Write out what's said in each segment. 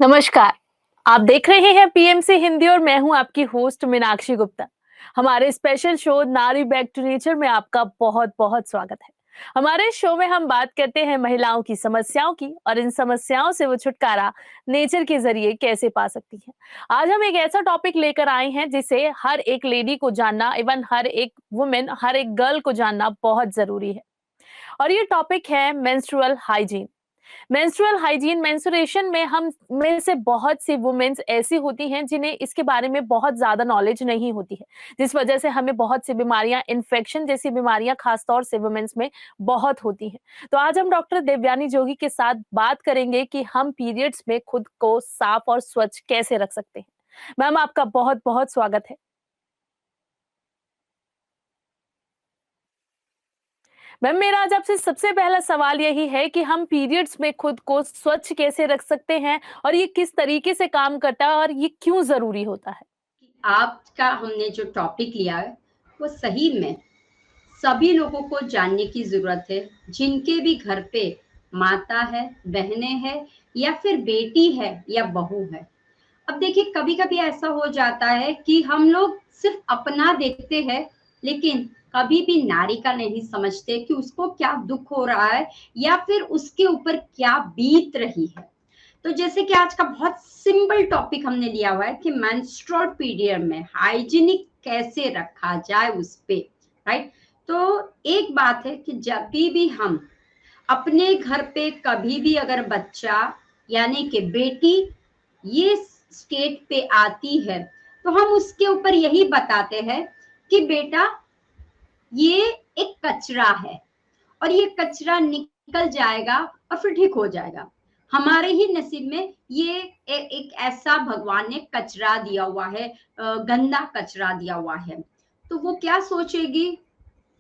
नमस्कार। आप देख रहे हैं पीएमसी हिंदी और मैं हूं आपकी होस्ट मीनाक्षी गुप्ता। हमारे स्पेशल शो नारी बैक टू नेचर में आपका बहुत बहुत स्वागत है। हमारे इस शो में हम बात करते हैं महिलाओं की समस्याओं की और इन समस्याओं से वो छुटकारा नेचर के जरिए कैसे पा सकती हैं। आज हम एक ऐसा टॉपिक लेकर आए हैं जिसे हर एक लेडी को जानना, इवन हर एक वुमेन, हर एक गर्ल को जानना बहुत जरूरी है। और ये टॉपिक है menstrual hygiene. Menstrual hygiene, menstruation में हम में से बहुत सी वुमेन्स ऐसी होती हैं जिन्हें इसके बारे में बहुत ज्यादा नॉलेज नहीं होती है, जिस वजह से हमें बहुत सी बीमारियां, इन्फेक्शन जैसी बीमारियां खासतौर से वुमेन्स में बहुत होती हैं। तो आज हम डॉक्टर देवयानी जोगी के साथ बात करेंगे कि हम पीरियड्स में खुद को साफ और स्वच्छ कैसे रख सकते हैं। मैम, आपका बहुत बहुत स्वागत है। मैम, मेरा आज आपसे सबसे पहला सवाल यही है कि हम पीरियड्स में खुद को स्वच्छ कैसे रख सकते हैं और ये किस तरीके से काम करता है और ये क्यों जरूरी होता है? आज का हमने जो टॉपिक लिया है वो सही में सभी लोगों को जानने की जरूरत है, जिनके भी घर पे माता है, बहनें हैं या फिर बेटी है या बहू है। अब देखिए, कभी-कभी ऐसा हो जाता है कि हम लोग सिर्फ अपना देखते हैं, लेकिन कभी भी नारी का नहीं समझते कि उसको क्या दुख हो रहा है या फिर उसके ऊपर क्या बीत रही है। तो जैसे कि आज का बहुत सिंपल टॉपिक हमने लिया हुआ है कि मेंस्ट्रुअल पीरियड में हाइजीनिक कैसे रखा जाए उस पे, राइट। तो एक बात है कि जब भी हम अपने घर पे कभी भी अगर बच्चा यानी कि बेटी ये स्टेट पे आती है, तो हम उसके ऊपर यही बताते हैं कि बेटा, ये एक कचरा है और ये कचरा निकल जाएगा और फिर ठीक हो जाएगा। हमारे ही नसीब में ये एक ऐसा भगवान ने कचरा दिया हुआ है, गंदा कचरा दिया हुआ है। तो वो क्या सोचेगी?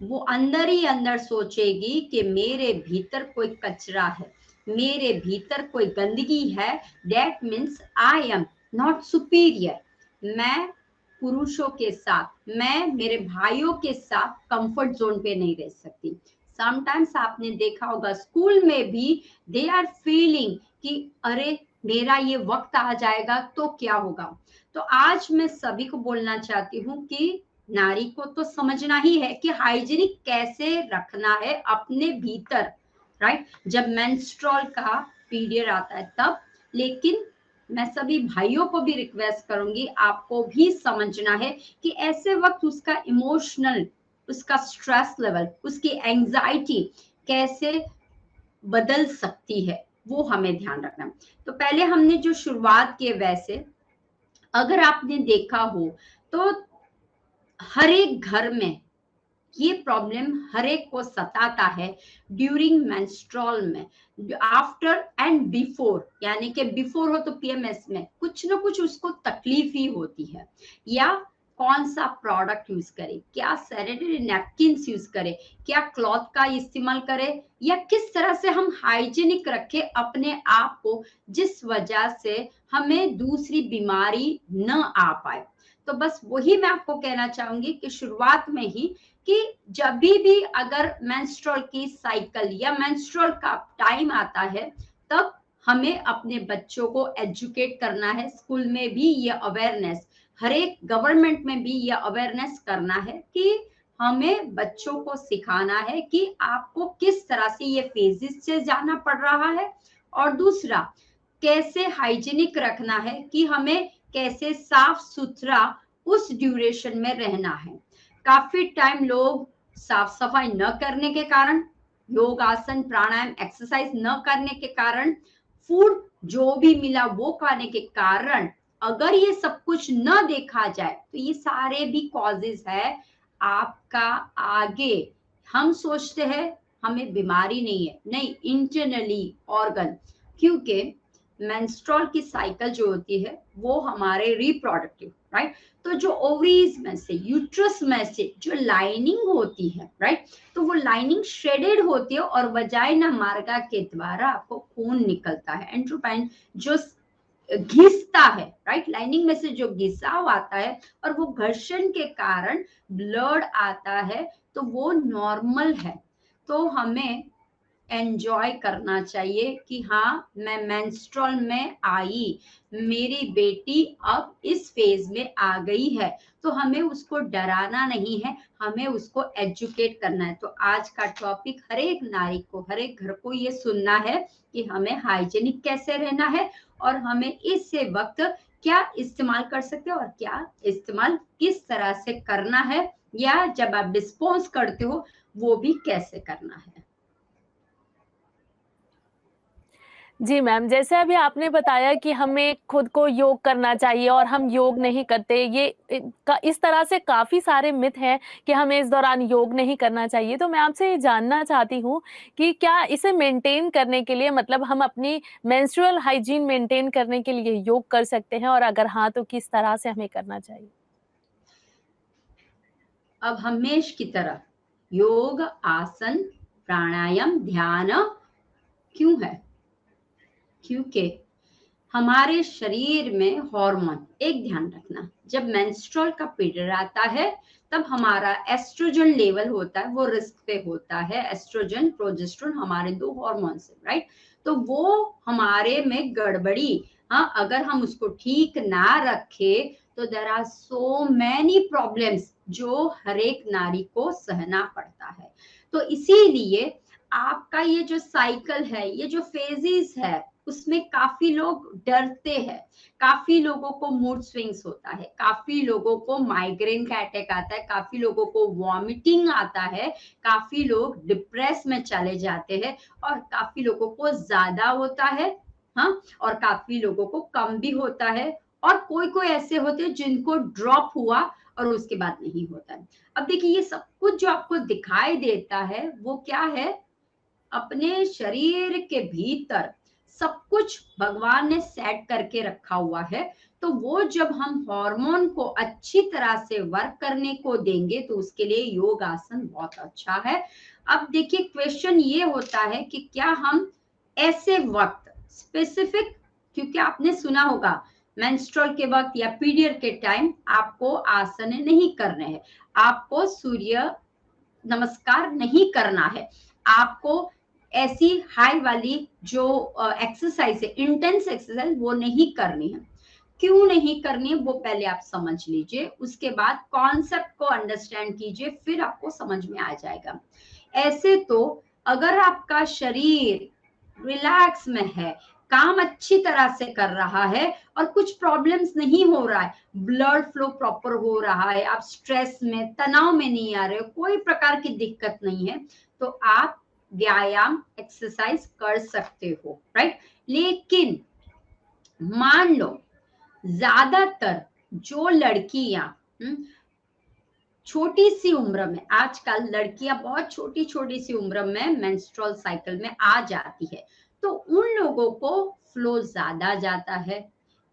वो अंदर ही अंदर सोचेगी कि मेरे भीतर कोई कचरा है, मेरे भीतर कोई गंदगी है। That means I am not superior. मैं पुरुषों के साथ, मैं मेरे भाइयों के साथ कंफर्ट जोन पे नहीं रह सकती। समटाइम्स आपने देखा होगा स्कूल में भी दे आर फीलिंग कि अरे, मेरा ये वक्त आ जाएगा तो क्या होगा। तो आज मैं सभी को बोलना चाहती हूँ कि नारी को तो समझना ही है कि हाइजीनिक कैसे रखना है अपने भीतर, राइट। जब मेंस्ट्रुअल का पीरियड आता है तब। लेकिन मैं सभी भाइयों को भी रिक्वेस्ट करूंगी, आपको भी समझना है कि ऐसे वक्त उसका इमोशनल, उसका स्ट्रेस लेवल, उसकी एंजाइटी कैसे बदल सकती है, वो हमें ध्यान रखना है। तो पहले हमने जो शुरुआत की, वैसे अगर आपने देखा हो तो हर एक घर में ये प्रॉब्लम हर एक को सताता है ड्यूरिंग मेंस्ट्रुअल में। आफ्टर एंड बिफोर, यानी कि बिफोर हो तो पीएमएस में कुछ ना कुछ उसको तकलीफ ही होती है। या कौन सा प्रोडक्ट यूज करे, क्या सैनिटरी नैपकिन्स यूज करे, क्या क्लॉथ का इस्तेमाल करे, या किस तरह से हम हाइजीनिक रखे अपने आप को, जिस वजह से हमें दूसरी बीमारी न आ पाए। तो बस वही मैं आपको कहना चाहूंगी कि शुरुआत में ही कि जब भी अगर मेंस्ट्रुअल की साइकिल या मेंस्ट्रुअल का टाइम आता है, तब हमें अपने बच्चों को एजुकेट करना है। स्कूल में भी ये अवेयरनेस, हर एक गवर्नमेंट में भी ये अवेयरनेस करना है कि हमें बच्चों को सिखाना है कि आपको किस तरह से ये फेजेस से जाना पड़ रहा है, और दूसरा कैसे हाइजीनिक रखना है कि हमें कैसे साफ सुथरा उस ड्यूरेशन में रहना है। काफी टाइम लोग साफ सफाई न करने के कारण, योग आसन प्राणायाम एक्सरसाइज न करने के कारण, फूड जो भी मिला वो खाने के कारण, अगर ये सब कुछ न देखा जाए तो ये सारे भी कॉजेज है आपका आगे। हम सोचते हैं हमें बीमारी नहीं है, नहीं, इंटरनली ऑर्गन। क्योंकि मेंस्ट्रुअल की साइकिल जो होती है वो हमारे रिप्रोडक्टिव, राइट। तो जो ओवरीज में से, यूट्रस में से जो लाइनिंग होती है, राइट, तो वो लाइनिंग श्रेडेड होती है और वजाइना मार्गा के द्वारा आपको खून निकलता है, एंट्रोपाइन जो घिसता है, राइट। लाइनिंग में से जो घिसाव आता है और वो घर्षण के कारण ब्लड आता है, तो वो नॉर्मल है। तो हमें एन्जॉय करना चाहिए कि हाँ, मैं मेंस्ट्रुअल में आई, मेरी बेटी अब इस फेज़ में आ गई है, तो हमें उसको डराना नहीं है, हमें उसको एजुकेट करना है। तो आज का टॉपिक हर एक नारी को, हर एक घर को ये सुनना है कि हमें हाइजीनिक कैसे रहना है और हमें इस वक़्त क्या इस्तेमाल कर सकते हैं और क्या इस्तेमाल किस तरह से करना है, या जब आप डिस्पोज़ करते हो, वो भी कैसे करना है। जी मैम, जैसे अभी आपने बताया कि हमें खुद को योग करना चाहिए और हम योग नहीं करते, ये इस तरह से काफ़ी सारे मिथ हैं कि हमें इस दौरान योग नहीं करना चाहिए। तो मैं आपसे ये जानना चाहती हूँ कि क्या इसे मेंटेन करने के लिए मतलब हम अपनी मेंस्ट्रुअल हाइजीन मेंटेन करने के लिए योग कर सकते हैं और अगर हाँ, तो किस तरह से हमें करना चाहिए? अब हमेश की तरह योग, आसन, प्राणायाम, ध्यान क्यों है? क्योंकि हमारे शरीर में हार्मोन, एक ध्यान रखना, जब मेंस्ट्रुअल का पीरियड आता है तब हमारा एस्ट्रोजन लेवल होता है, वो रिस्क पे होता है। एस्ट्रोजन, प्रोजेस्टेरोन हमारे दो हार्मोन्स है, राइट? तो वो हमारे में गड़बड़ी, हाँ, अगर हम उसको ठीक ना रखे तो there are so many problems जो हर एक नारी को सहना पड़ता है। तो इसीलिए आपका ये जो साइकिल है, ये जो फेजेस है, उसमें काफी लोग डरते हैं, काफी लोगों को मूड स्विंग्स होता है, काफी लोगों को माइग्रेन का अटैक आता है, काफी लोगों को वॉमिटिंग आता है, काफी लोग डिप्रेस में चले जाते हैं और काफी लोगों को ज्यादा होता है, हाँ, और काफी लोगों को कम भी होता है, और कोई कोई ऐसे होते हैं जिनको ड्रॉप हुआ और उसके बाद नहीं होता है। अब देखिए, ये सब कुछ जो आपको दिखाई देता है वो क्या है? अपने शरीर के भीतर सब कुछ भगवान ने सेट करके रखा हुआ है। तो वो जब हम हार्मोन को अच्छी तरह से वर्क करने को देंगे तो उसके लिए योग आसन बहुत अच्छा है। अब देखिए, क्वेश्चन ये होता है कि क्या हम ऐसे वक्त स्पेसिफिक, क्योंकि आपने सुना होगा मेंस्ट्रुअल के वक्त या पीरियड के टाइम आपको आसन नहीं करने हैं, आपको सूर्य नमस्कार नहीं करना है, आपको ऐसी हाई वाली जो एक्सरसाइज है, इंटेंस एक्सरसाइज, वो नहीं करनी है। क्यों नहीं करनी है वो पहले आप समझ लीजिए, उसके बाद कॉन्सेप्ट को अंडरस्टैंड कीजिए, फिर आपको समझ में आ जाएगा। ऐसे तो अगर आपका शरीर रिलैक्स में है, काम अच्छी तरह से कर रहा है और कुछ प्रॉब्लम्स नहीं हो रहा है, ब्लड फ्लो प्रॉपर हो रहा है, आप स्ट्रेस में, तनाव में नहीं आ रहे हो, कोई प्रकार की दिक्कत नहीं है, तो आप व्यायाम, एक्सरसाइज कर सकते हो, राइट? लेकिन मान लो ज्यादातर जो लड़कियां छोटी सी उम्र में, आजकल लड़कियां बहुत छोटी छोटी सी उम्र में मेंस्ट्रुअल साइकिल में आ जाती है, तो उन लोगों को फ्लो ज्यादा जाता है,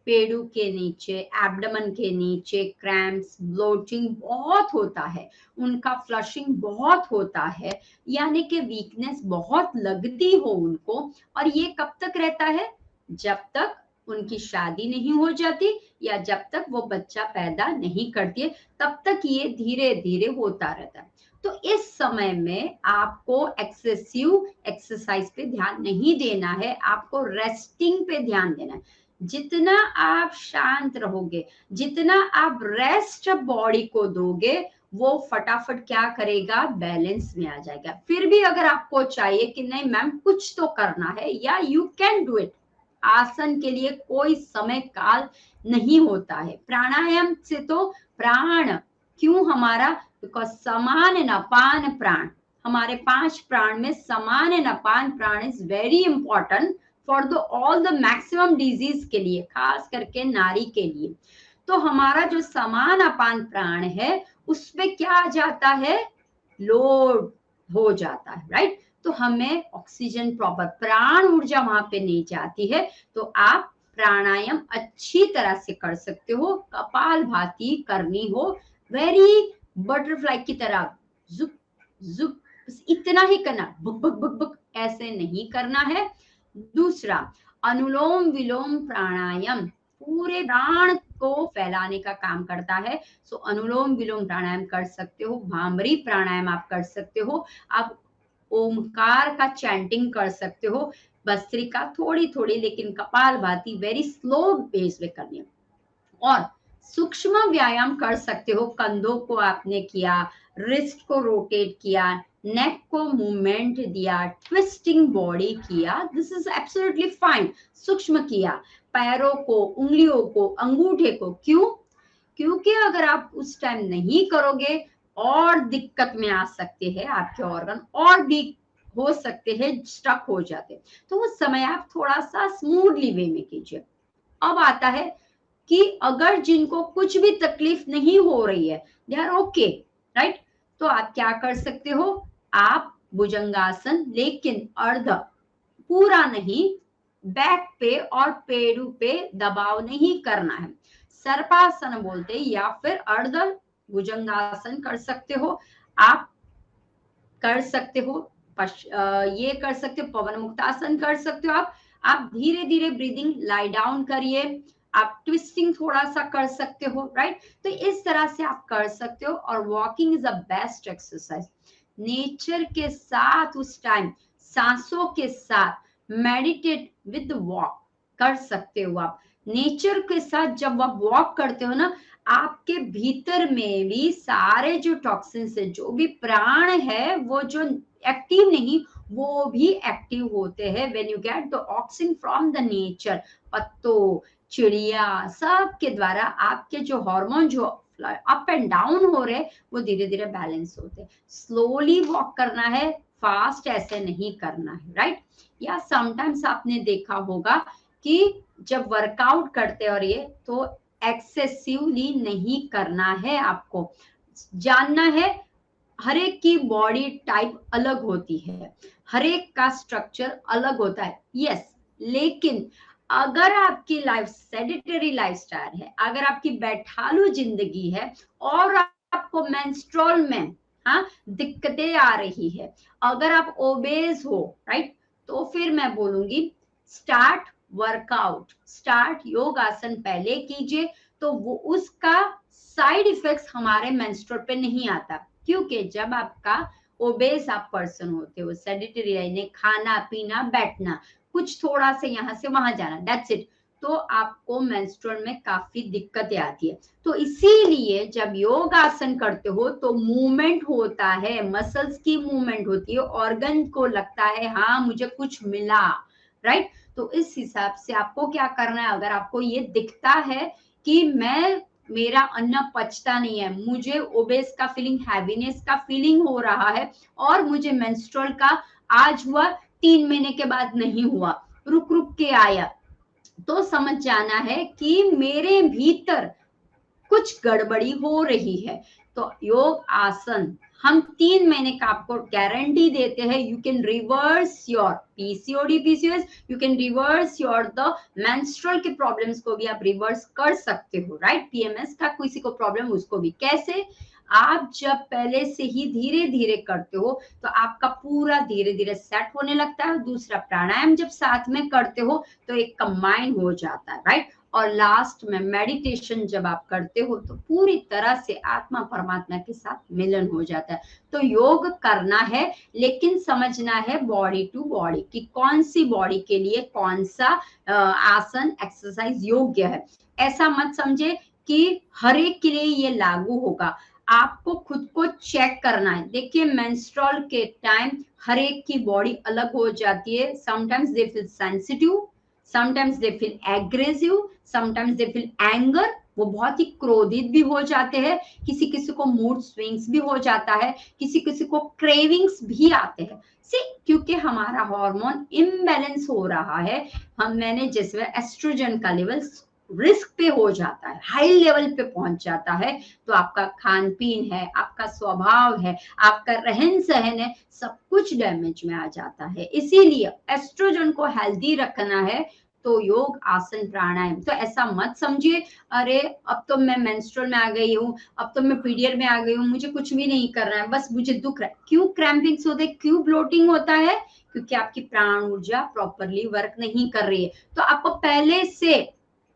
पेड़ों के नीचे, एब्डोमेन के नीचे क्रैम्प्स, ब्लोटिंग बहुत होता है, उनका फ्लशिंग बहुत होता है, यानी कि वीकनेस बहुत लगती हो उनको। और ये कब तक रहता है? जब तक उनकी शादी नहीं हो जाती या जब तक वो बच्चा पैदा नहीं करती है, तब तक ये धीरे धीरे होता रहता है। तो इस समय में आपको एक्सेसिव एक्सरसाइज पे ध्यान नहीं देना है, आपको रेस्टिंग पे ध्यान देना है। जितना आप शांत रहोगे, जितना आप रेस्ट बॉडी को दोगे, वो फटाफट क्या करेगा? बैलेंस में आ जाएगा। फिर भी अगर आपको चाहिए कि नहीं मैम कुछ तो करना है, या यू कैन डू इट, आसन के लिए कोई समय काल नहीं होता है। प्राणायाम से तो प्राण, क्यों हमारा? बिकॉज समान नपान प्राण, हमारे 5 प्राण में समान नपान प्राण is very important for the all the maximum disease के लिए, खास करके नारी के लिए। तो हमारा जो समान अपान प्राण है उसमें क्या आ जाता है? लोड हो जाता है, राइट? तो हमें ऑक्सीजन प्रॉपर, प्राण ऊर्जा वहां पे नहीं जाती है। तो आप प्राणायाम अच्छी तरह से कर सकते हो, कपाल भाती करनी हो, वेरी बटरफ्लाई की तरह, जुक जुक, बस इतना ही करना, बुक बुक बुक बुक ऐसे नहीं करना है। दूसरा, अनुलोम विलोम प्राणायाम पूरे प्राण को फैलाने का काम करता है। सो अनुलोम विलोम प्राणायाम कर सकते हो, भामरी प्राणायाम आप कर सकते हो। आप ओमकार का चैंटिंग कर सकते हो, भस्त्रिका थोड़ी थोड़ी, लेकिन कपालभाति वेरी स्लो बेस पे करनी है। और सूक्ष्म व्यायाम कर सकते हो, कंधों को आपने किया, रिस्ट को रोटेट किया, नेक को मूवमेंट दिया, ट्विस्टिंग बॉडी किया, दिस इज एब्सोल्युटली फाइन। सूक्ष्म किया, पैरों को, उंगलियों को, अंगूठे को, क्यों? क्योंकि अगर आप उस टाइम नहीं करोगे और दिक्कत में आ सकते हैं आपके ऑर्गन, और भी हो सकते हैं स्टक हो जाते, तो उस समय आप थोड़ा सा स्मूथली वे में कीजिए। अब आता है कि अगर जिनको कुछ भी तकलीफ नहीं हो रही है, दे आर ओके, राइट, तो आप क्या कर सकते हो, आप भुजंगासन, लेकिन अर्ध, पूरा नहीं, बैक पे और पेड़ू पे दबाव नहीं करना है, सर्पासन बोलते हैं, या फिर अर्ध भुजंगासन कर सकते हो। आप कर सकते हो ये कर सकते हो, पवन मुक्तासन कर सकते हो। आप धीरे धीरे ब्रीदिंग लाई डाउन करिए, आप ट्विस्टिंग थोड़ा सा कर सकते हो, राइट। तो इस तरह से आप कर सकते हो। और walking is a best exercise, nature के साथ उस टाइम, सांसों के साथ मेडिटेट विद वॉक कर सकते हो। आप नेचर के साथ जब आप वॉक करते हो ना, आपके भीतर में भी सारे जो टॉक्सिन्स है, जो भी प्राण है, वो जो एक्टिव नहीं, वो भी एक्टिव होते हैं when you get the oxygen from the nature. पत्तों, चिड़िया, सब के द्वारा आपके जो हार्मोन जो अप एंड डाउन हो रहे, वो धीरे धीरे बैलेंस होते हैं। स्लोली वॉक करना है, फास्ट ऐसे नहीं करना है, राइट। या समटाइम्स आपने देखा होगा कि जब वर्कआउट करते और ये, तो एक्सेसिवली नहीं करना है। आपको जानना है, हर एक की बॉडी टाइप अलग होती है, हर एक का स्ट्रक्चर अलग होता है, यस। लेकिन अगर आपकी लाइफ सेडेंटरी लाइफस्टाइल है, अगर आपकी बैठालू जिंदगी है, और आपको मेंस्ट्रुअल में दिक्कतें आ रही है, अगर आप ओबेस हो, राइट, तो फिर मैं बोलूंगी स्टार्ट वर्कआउट, स्टार्ट योग आसन पहले कीजिए, तो वो उसका साइड इफेक्ट्स हमारे मेंस्ट्रुअल पे नहीं आता। क्योंकि जब आपका ओबेस आप पर्सन होते हो, सेडेंटरी रहने, खाना पीना बैठना, कुछ थोड़ा से यहाँ से वहां जाना, दैट्स इट, तो आपको मेंस्ट्रुअल में काफी दिक्कतें आती है। तो इसीलिए जब योग आसन करते हो तो मूवमेंट होता है, मसल्स की मूवमेंट होती है, ऑर्गन को लगता है हाँ मुझे कुछ मिला, राइट। तो इस हिसाब से आपको क्या करना है, अगर आपको ये दिखता है कि मेरा अन्न पचता नहीं है, मुझे ओबेस का फीलिंग, हैवीनेस का फीलिंग हो रहा है, और मुझे मेंस्ट्रुअल का आज हुआ, 3 महीने के बाद नहीं हुआ, रुक रुक के आया, तो समझ जाना है कि मेरे भीतर कुछ गड़बड़ी हो रही है। तो योग आसन हम 3 महीने का आपको गारंटी देते हैं, you can reverse your PCOD PCOS, you can reverse your the menstrual के प्रॉब्लम्स को भी आप रिवर्स कर सकते हो, राइट। पीएमएस का किसी को प्रॉब्लम, उसको भी कैसे, आप जब पहले से ही धीरे धीरे करते हो तो आपका पूरा धीरे धीरे सेट होने लगता है। दूसरा, प्राणायाम जब साथ में करते हो तो एक कंबाइन हो जाता है, राइट। और लास्ट में मेडिटेशन जब आप करते हो तो पूरी तरह से आत्मा परमात्मा के साथ मिलन हो जाता है। तो योग करना है, लेकिन समझना है बॉडी टू बॉडी कि कौन सी बॉडी के लिए कौन सा आसन एक्सरसाइज योग्य है। ऐसा मत समझे कि हर एक के लिए ये लागू होगा, आपको खुद को चेक करना है। देखिए मेंस्ट्रुअल के टाइम हर एक की बॉडी अलग हो जाती है, sometimes they feel sensitive, sometimes they feel aggressive, sometimes they feel anger, वो बहुत ही क्रोधित भी हो जाते हैं, किसी किसी को मूड स्विंग्स भी हो जाता है, किसी किसी को क्रेविंग्स भी आते हैं। क्योंकि हमारा हार्मोन इम्बैलेंस हो रहा है, मैंने जैसे एस्ट्रोजन का लेवल रिस्क पे हो जाता है, हाई लेवल पे पहुंच जाता है, तो आपका खान पीन है, आपका स्वभाव है, आपका रहन सहन है, सब कुछ डैमेज में आ जाता है। इसीलिए एस्ट्रोजन को हेल्दी रखना है, तो योग आसन प्राणायाम। तो ऐसा मत समझिए अरे अब तो मैं मेंस्ट्रुअल में आ गई हूँ, अब तो मैं पीरियड में आ गई हूँ, मुझे कुछ भी नहीं करना है, बस मुझे दुख रहा है। क्यों क्रैम्पिंग्स होते, क्यों ब्लोटिंग होता है? क्योंकि आपकी प्राण ऊर्जा प्रॉपरली वर्क नहीं कर रही है। तो आपको पहले से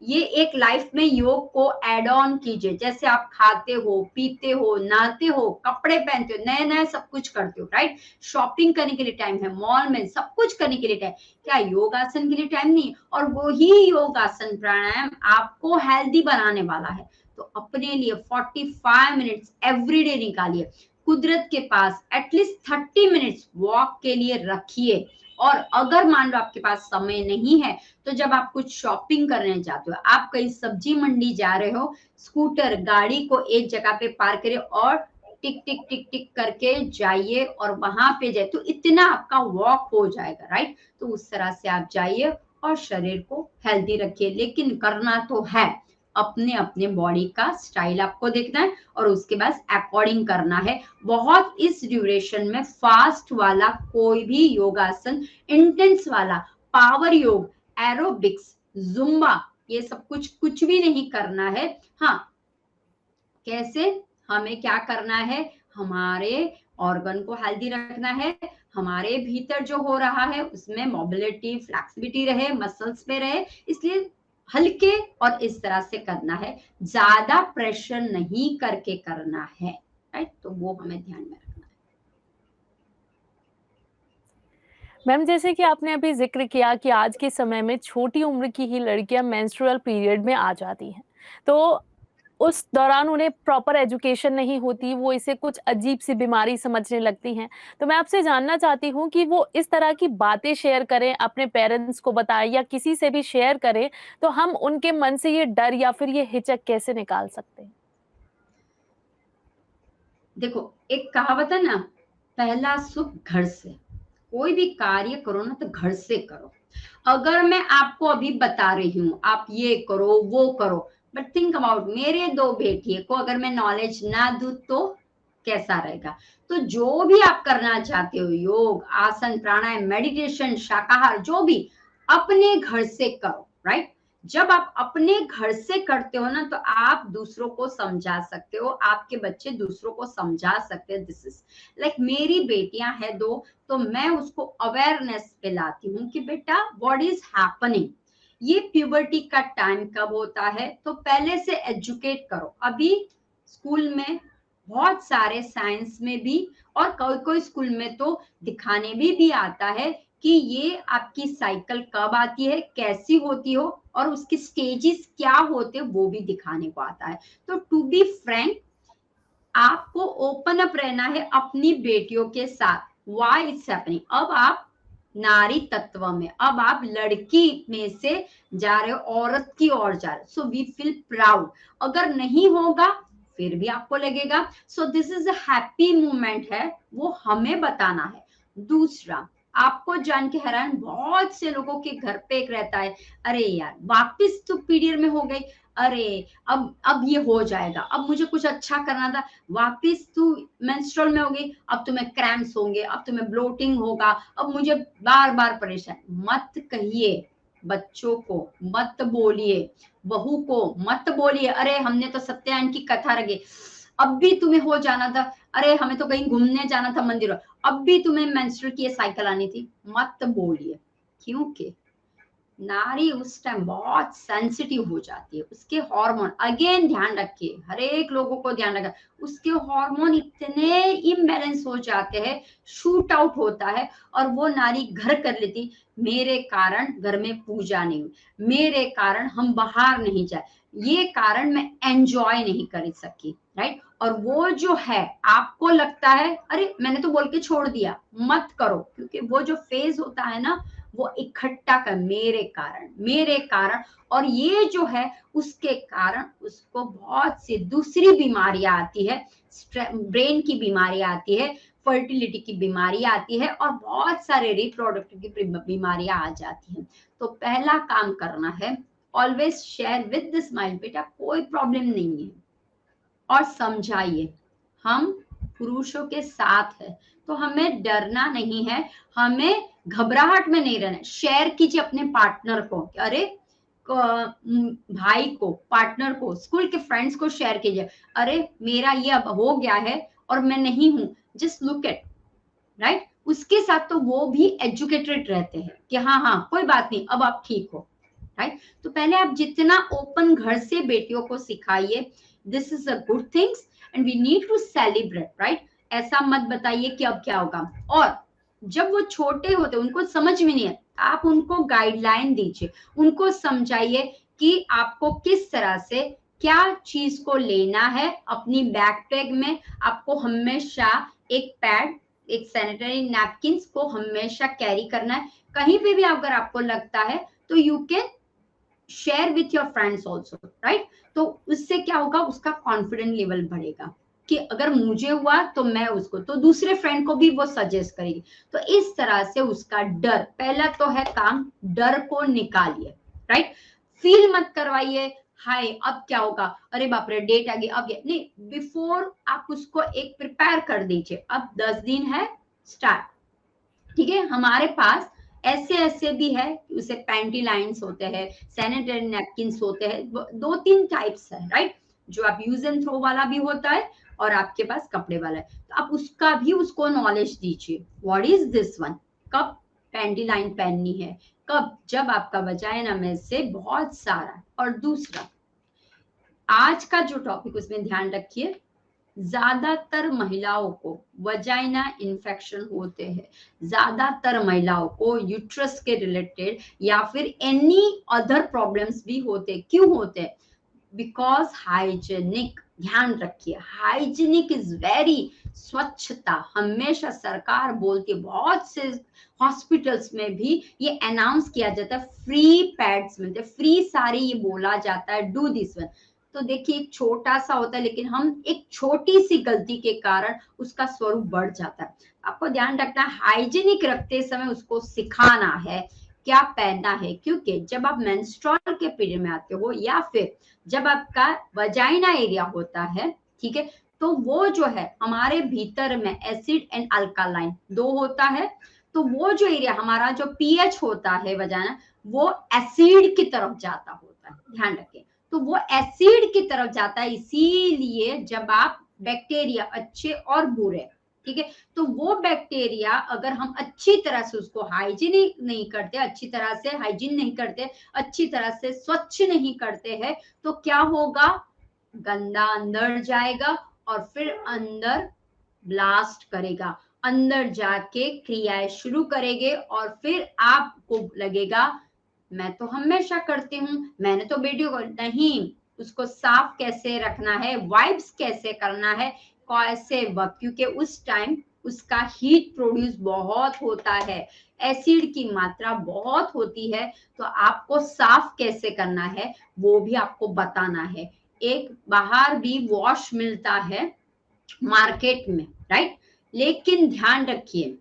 ये एक लाइफ में योग को ऐड ऑन कीजिए। जैसे आप खाते हो, पीते हो, नहाते हो, कपड़े पहनते हो, नए नए सब कुछ करते हो, राइट? शॉपिंग करने के लिए टाइम है, मॉल में सब कुछ करने के लिए टाइम, क्या योगासन के लिए टाइम नहीं? और वो ही योगासन प्राणायाम आपको हेल्दी बनाने वाला है। तो अपने लिए 45 मिनट्स एवरीडे निकालिए, कुदरत के पास एटलीस्ट 30 मिनट्स वॉक के लिए रखिए। और अगर मान लो आपके पास समय नहीं है, तो जब आप कुछ शॉपिंग करने जाते हो, आप कहीं सब्जी मंडी जा रहे हो, स्कूटर गाड़ी को एक जगह पे पार्क करिए और टिक टिक टिक टिक करके जाइए और वहां पे जाए, तो इतना आपका वॉक हो जाएगा, राइट? तो उस तरह से आप जाइए और शरीर को हेल्दी रखिए। लेकिन करना तो है, अपने अपने बॉडी का स्टाइल आपको देखना है और उसके बाद अकॉर्डिंग करना है। बहुत इस ड्यूरेशन में फास्ट वाला कोई भी योगासन, इंटेंस वाला पावर योग, एरोबिक्स, जुम्बा, ये सब कुछ कुछ भी नहीं करना है। हाँ, कैसे? हमें क्या करना है? हमारे ऑर्गन को हेल्दी रखना है, हमारे भीतर जो हो रहा है उसमें मोबिलिटी, फ्लेक्सिबिलिटी रहे, मसल्स पे रहे, इसलिए हल्के और इस तरह से करना है, ज्यादा प्रेशर नहीं करके करना है, राइट? तो वो हमें ध्यान में रखना है। मैम, जैसे कि आपने अभी ज़िक्र किया कि आज के समय में छोटी उम्र की ही लड़कियाँ मेंस्ट्रुअल पीरियड में आ जाती हैं। तो उस दौरान उन्हें प्रॉपर एजुकेशन नहीं होती, वो इसे कुछ अजीब-सी बीमारी समझने लगती हैं। तो मैं आपसे जानना चाहती हूँ कि वो इस तरह की बातें शेयर करें, अपने पेरेंट्स को बताएँ या किसी से भी शेयर करें, तो हम उनके मन से ये डर या फिर ये हिचक कैसे निकाल सकते हैं? देखो, एक कहावत है ना, पहला सुख घर से। कोई भी कार्य करो ना तो घर से करो। अगर मैं आपको अभी बता रही हूँ आप ये करो वो करो, बट थिंक अबाउट, मेरे दो बेटियों को अगर मैं नॉलेज ना दूं तो कैसा रहेगा? तो जो भी आप करना चाहते हो, योग, आसन, प्राणायाम, मेडिटेशन, शाकाहार, जो भी, अपने घर से करो, राइट? जब आप अपने घर से करते हो ना तो आप दूसरों को समझा सकते हो, आपके बच्चे दूसरों को समझा सकते हैं। दिस इज लाइक मेरी बेटियां हैं दो, तो मैं उसको अवेयरनेस पे लाती हूँ कि बेटा व्हाट इज हैपनिंग, ये प्यूबर्टी का टाइम कब होता है, तो पहले से एजुकेट करो। अभी स्कूल में बहुत सारे साइंस में भी और कोई कोई स्कूल में तो दिखाने भी आता है कि ये आपकी साइकिल कब आती है, कैसी होती हो और उसके स्टेजेस क्या होते हैं, वो भी दिखाने को आता है। तो टू बी फ्रैंक, आपको ओपन अप रहना है अपनी बेटियों के साथ। व्हाई इट्स हैपनिंग, अब आप नारी तत्व में, अब आप लड़की में से जा रहे हो, औरत की ओर जा रहे हो, सो वी फील प्राउड। अगर नहीं होगा फिर भी आपको लगेगा, so this is a happy moment है, वो हमें बताना है। दूसरा, आपको जान के हैरान, बहुत से लोगों के घर पे एक रहता है, अरे यार वापिस तो पीरियड में हो गई, अरे अब ये हो जाएगा, अब मुझे कुछ अच्छा करना था, वापिस तू मेंस्ट्रुअल में हो गई, अब तुम्हें क्रैम्प्स होंगे, अब तुम्हें ब्लोटिंग होगा, अब मुझे बार बार परेशान। मत कहिए, बच्चों को मत बोलिए, बहू को मत बोलिए, अरे हमने तो सत्यनारायण की कथा रखी, अब भी तुम्हें हो जाना था, अरे हमें तो कहीं घूमने जाना था मंदिर, अब भी तुम्हें मेंस्ट्रुअल की साइकिल आनी थी, मत बोलिए। क्योंकि नारी उस टाइम बहुत सेंसिटिव हो जाती है, उसके हार्मोन, अगेन ध्यान रखिए, हर एक लोगों को ध्यान रखा, उसके हार्मोन इतने इम्बैलेंस हो जाते हैं, शूट आउट होता है और वो नारी घर कर लेती, मेरे कारण घर में पूजा नहीं हुई, मेरे कारण हम बाहर नहीं जाए, ये कारण मैं एंजॉय नहीं कर सकी, राइट? और वो जो है आपको लगता है अरे मैंने तो बोल के छोड़ दिया, मत करो, क्योंकि वो जो फेज होता है ना, वो इकट्ठा कर, मेरे कारण, मेरे कारण, और ये जो है उसके कारण उसको बहुत सी दूसरी बीमारियां आती है, ब्रेन की बीमारी आती है, फर्टिलिटी की बीमारी आती है और बहुत सारे रिप्रोडक्टिव की बीमारियां आ जाती हैं। तो पहला काम करना है, always share with the smile, बेटा कोई प्रॉब्लम नहीं है, और समझाइए हम पुरुषों के साथ है, तो हमें डरना नहीं है, हमें घबराहट में नहीं रहना। शेयर कीजिए अपने पार्टनर को, अरे भाई को, पार्टनर को, स्कूल के फ्रेंड्स को शेयर कीजिए, अरे मेरा ये अब हो गया है और मैं नहीं हूं, जस्ट लुक एट, राइट? उसके साथ तो वो भी एजुकेटेड रहते हैं कि हाँ हाँ कोई बात नहीं, अब आप ठीक हो। राइट। तो पहले आप जितना ओपन घर से बेटियों को सिखाइए, this is a good things and we need to celebrate, right. ऐसा मत बताइए कि अब क्या होगा। और जब वो छोटे होते उनको समझ में नहीं है, आप उनको गाइडलाइन दीजिए, उनको समझाइए कि आपको किस तरह से क्या चीज को लेना है। अपनी बैकपैक में आपको हमेशा एक पैड, एक सैनिटरी नैपकिन को हमेशा कैरी करना है। कहीं पे भी अगर आपको लगता है तो you can share with your friends also, right. तो उससे क्या होगा, उसका कॉन्फिडेंस लेवल बढ़ेगा कि अगर मुझे हुआ तो मैं उसको, तो दूसरे फ्रेंड को भी वो सजेस्ट करेगी। तो इस तरह से उसका डर, पहला तो है काम, डर को निकालिए, राइट। फील मत करवाइए हाय अब क्या होगा, अरे बाप रे डेट आ गई अब ये नहीं, बिफोर आप उसको एक प्रिपेयर कर दीजिए। अब 10 दिन है, स्टार्ट, ठीक है। हमारे पास ऐसे ऐसे भी है, उसे पैंटी लाइन्स होते हैं, सैनिटरी नैपकिन होते हैं, 2-3 टाइप्स है, राइट। जो आप यूज एंड थ्रो वाला भी होता है और आपके पास कपड़े वाला है, तो आप उसका भी उसको नॉलेज दीजिए। व्हाट इज दिस वन, कब पैंटी लाइन पहननी है, कब, जब आपका वजाइना में से बहुत सारा। और दूसरा आज का जो टॉपिक उसमें ध्यान रखिए, ज्यादातर महिलाओं को वजाइना इन्फेक्शन होते हैं, ज्यादातर महिलाओं को यूट्रस के रिलेटेड या फिर एनी अदर प्रॉब्लम्स भी होते। क्यों होते हैं? बिकॉज हाइजेनिक, ध्यान रखिए हाइजीनिक इज वेरी, स्वच्छता हमेशा सरकार बोलती है, बहुत से हॉस्पिटल्स में भी ये अनाउंस किया जाता है, फ्री पैड्स मिलते, फ्री सारे, ये बोला जाता है डू दिस वन। तो देखिए एक छोटा सा होता है, लेकिन हम एक छोटी सी गलती के कारण उसका स्वरूप बढ़ जाता है। आपको ध्यान रखना है, हाइजीनिक रखते समय उसको सिखाना है क्या पहनना है, क्योंकि जब आप मेंस्ट्रुअल के पीरियड में आते हो या फिर जब आपका वजाइना एरिया होता है, ठीक है, तो वो जो है हमारे भीतर में एसिड एंड अल्कालाइन दो होता है। तो वो जो एरिया हमारा जो पीएच होता है वजाइना, वो एसिड की तरफ जाता होता है, ध्यान रखें। तो वो एसिड की तरफ जाता है, इसीलिए जब आप बैक्टीरिया अच्छे और बुरे, ठीक है, तो वो बैक्टीरिया अगर हम अच्छी तरह से उसको हाइजीनिक नहीं करते, अच्छी तरह से हाइजीन नहीं करते, अच्छी तरह से स्वच्छ नहीं करते हैं, तो क्या होगा, गंदा अंदर जाएगा और फिर अंदर ब्लास्ट करेगा, अंदर जाके क्रियाएं शुरू करेंगे और फिर आपको लगेगा मैं तो हमेशा करती हूँ, मैंने तो बेटियों को नहीं। उसको साफ कैसे रखना है, वाइप्स कैसे करना है, कैसे वक्त, क्योंकि उस टाइम उसका हीट प्रोड्यूस बहुत होता है, एसिड की मात्रा बहुत होती है, तो आपको साफ कैसे करना है वो भी आपको बताना है। एक बाहर भी वॉश मिलता है मार्केट में, राइट, लेकिन ध्यान रखिए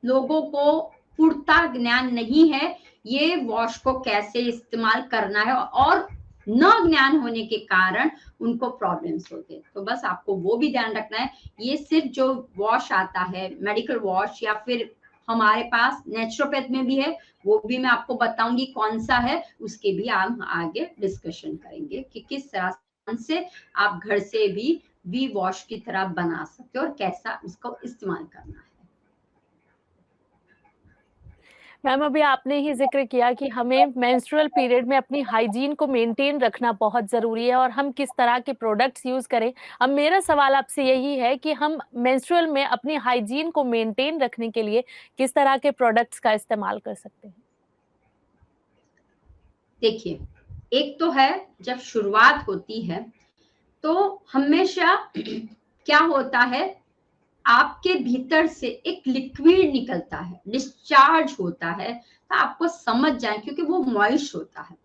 लोगों को पुख्ता ज्ञान नहीं है ये वॉश को कैसे इस्तेमाल करना है, और न ज्ञान होने के कारण उनको प्रॉब्लम्स होते हैं। तो बस आपको वो भी ध्यान रखना है, ये सिर्फ जो वॉश आता है मेडिकल वॉश या फिर हमारे पास नेचुरोपैथ में भी है, वो भी मैं आपको बताऊंगी कौन सा है, उसके भी हम आगे डिस्कशन करेंगे कि किस तरह से आप घर से भी वॉश की तरह बना सकते हो और कैसा उसको इस्तेमाल करना है। मैम अभी आपने ही जिक्र किया कि हमें मेंस्ट्रुअल पीरियड में अपनी हाइजीन को मेंटेन रखना बहुत ज़रूरी है और हम किस तरह के प्रोडक्ट्स यूज़ करें। अब मेरा सवाल आपसे यही है कि हम मेंस्ट्रुअल में अपनी हाइजीन को मेंटेन रखने के लिए किस तरह के प्रोडक्ट्स का इस्तेमाल कर सकते हैं? देखिए एक तो है जब शुरुआत होती है तो हमेशा क्या होता है, आपके भीतर से एक लिक्विड निकलता है, डिस्चार्ज होता है, तो आपको समझ जाए क्योंकि वो मॉइस्ट होता है।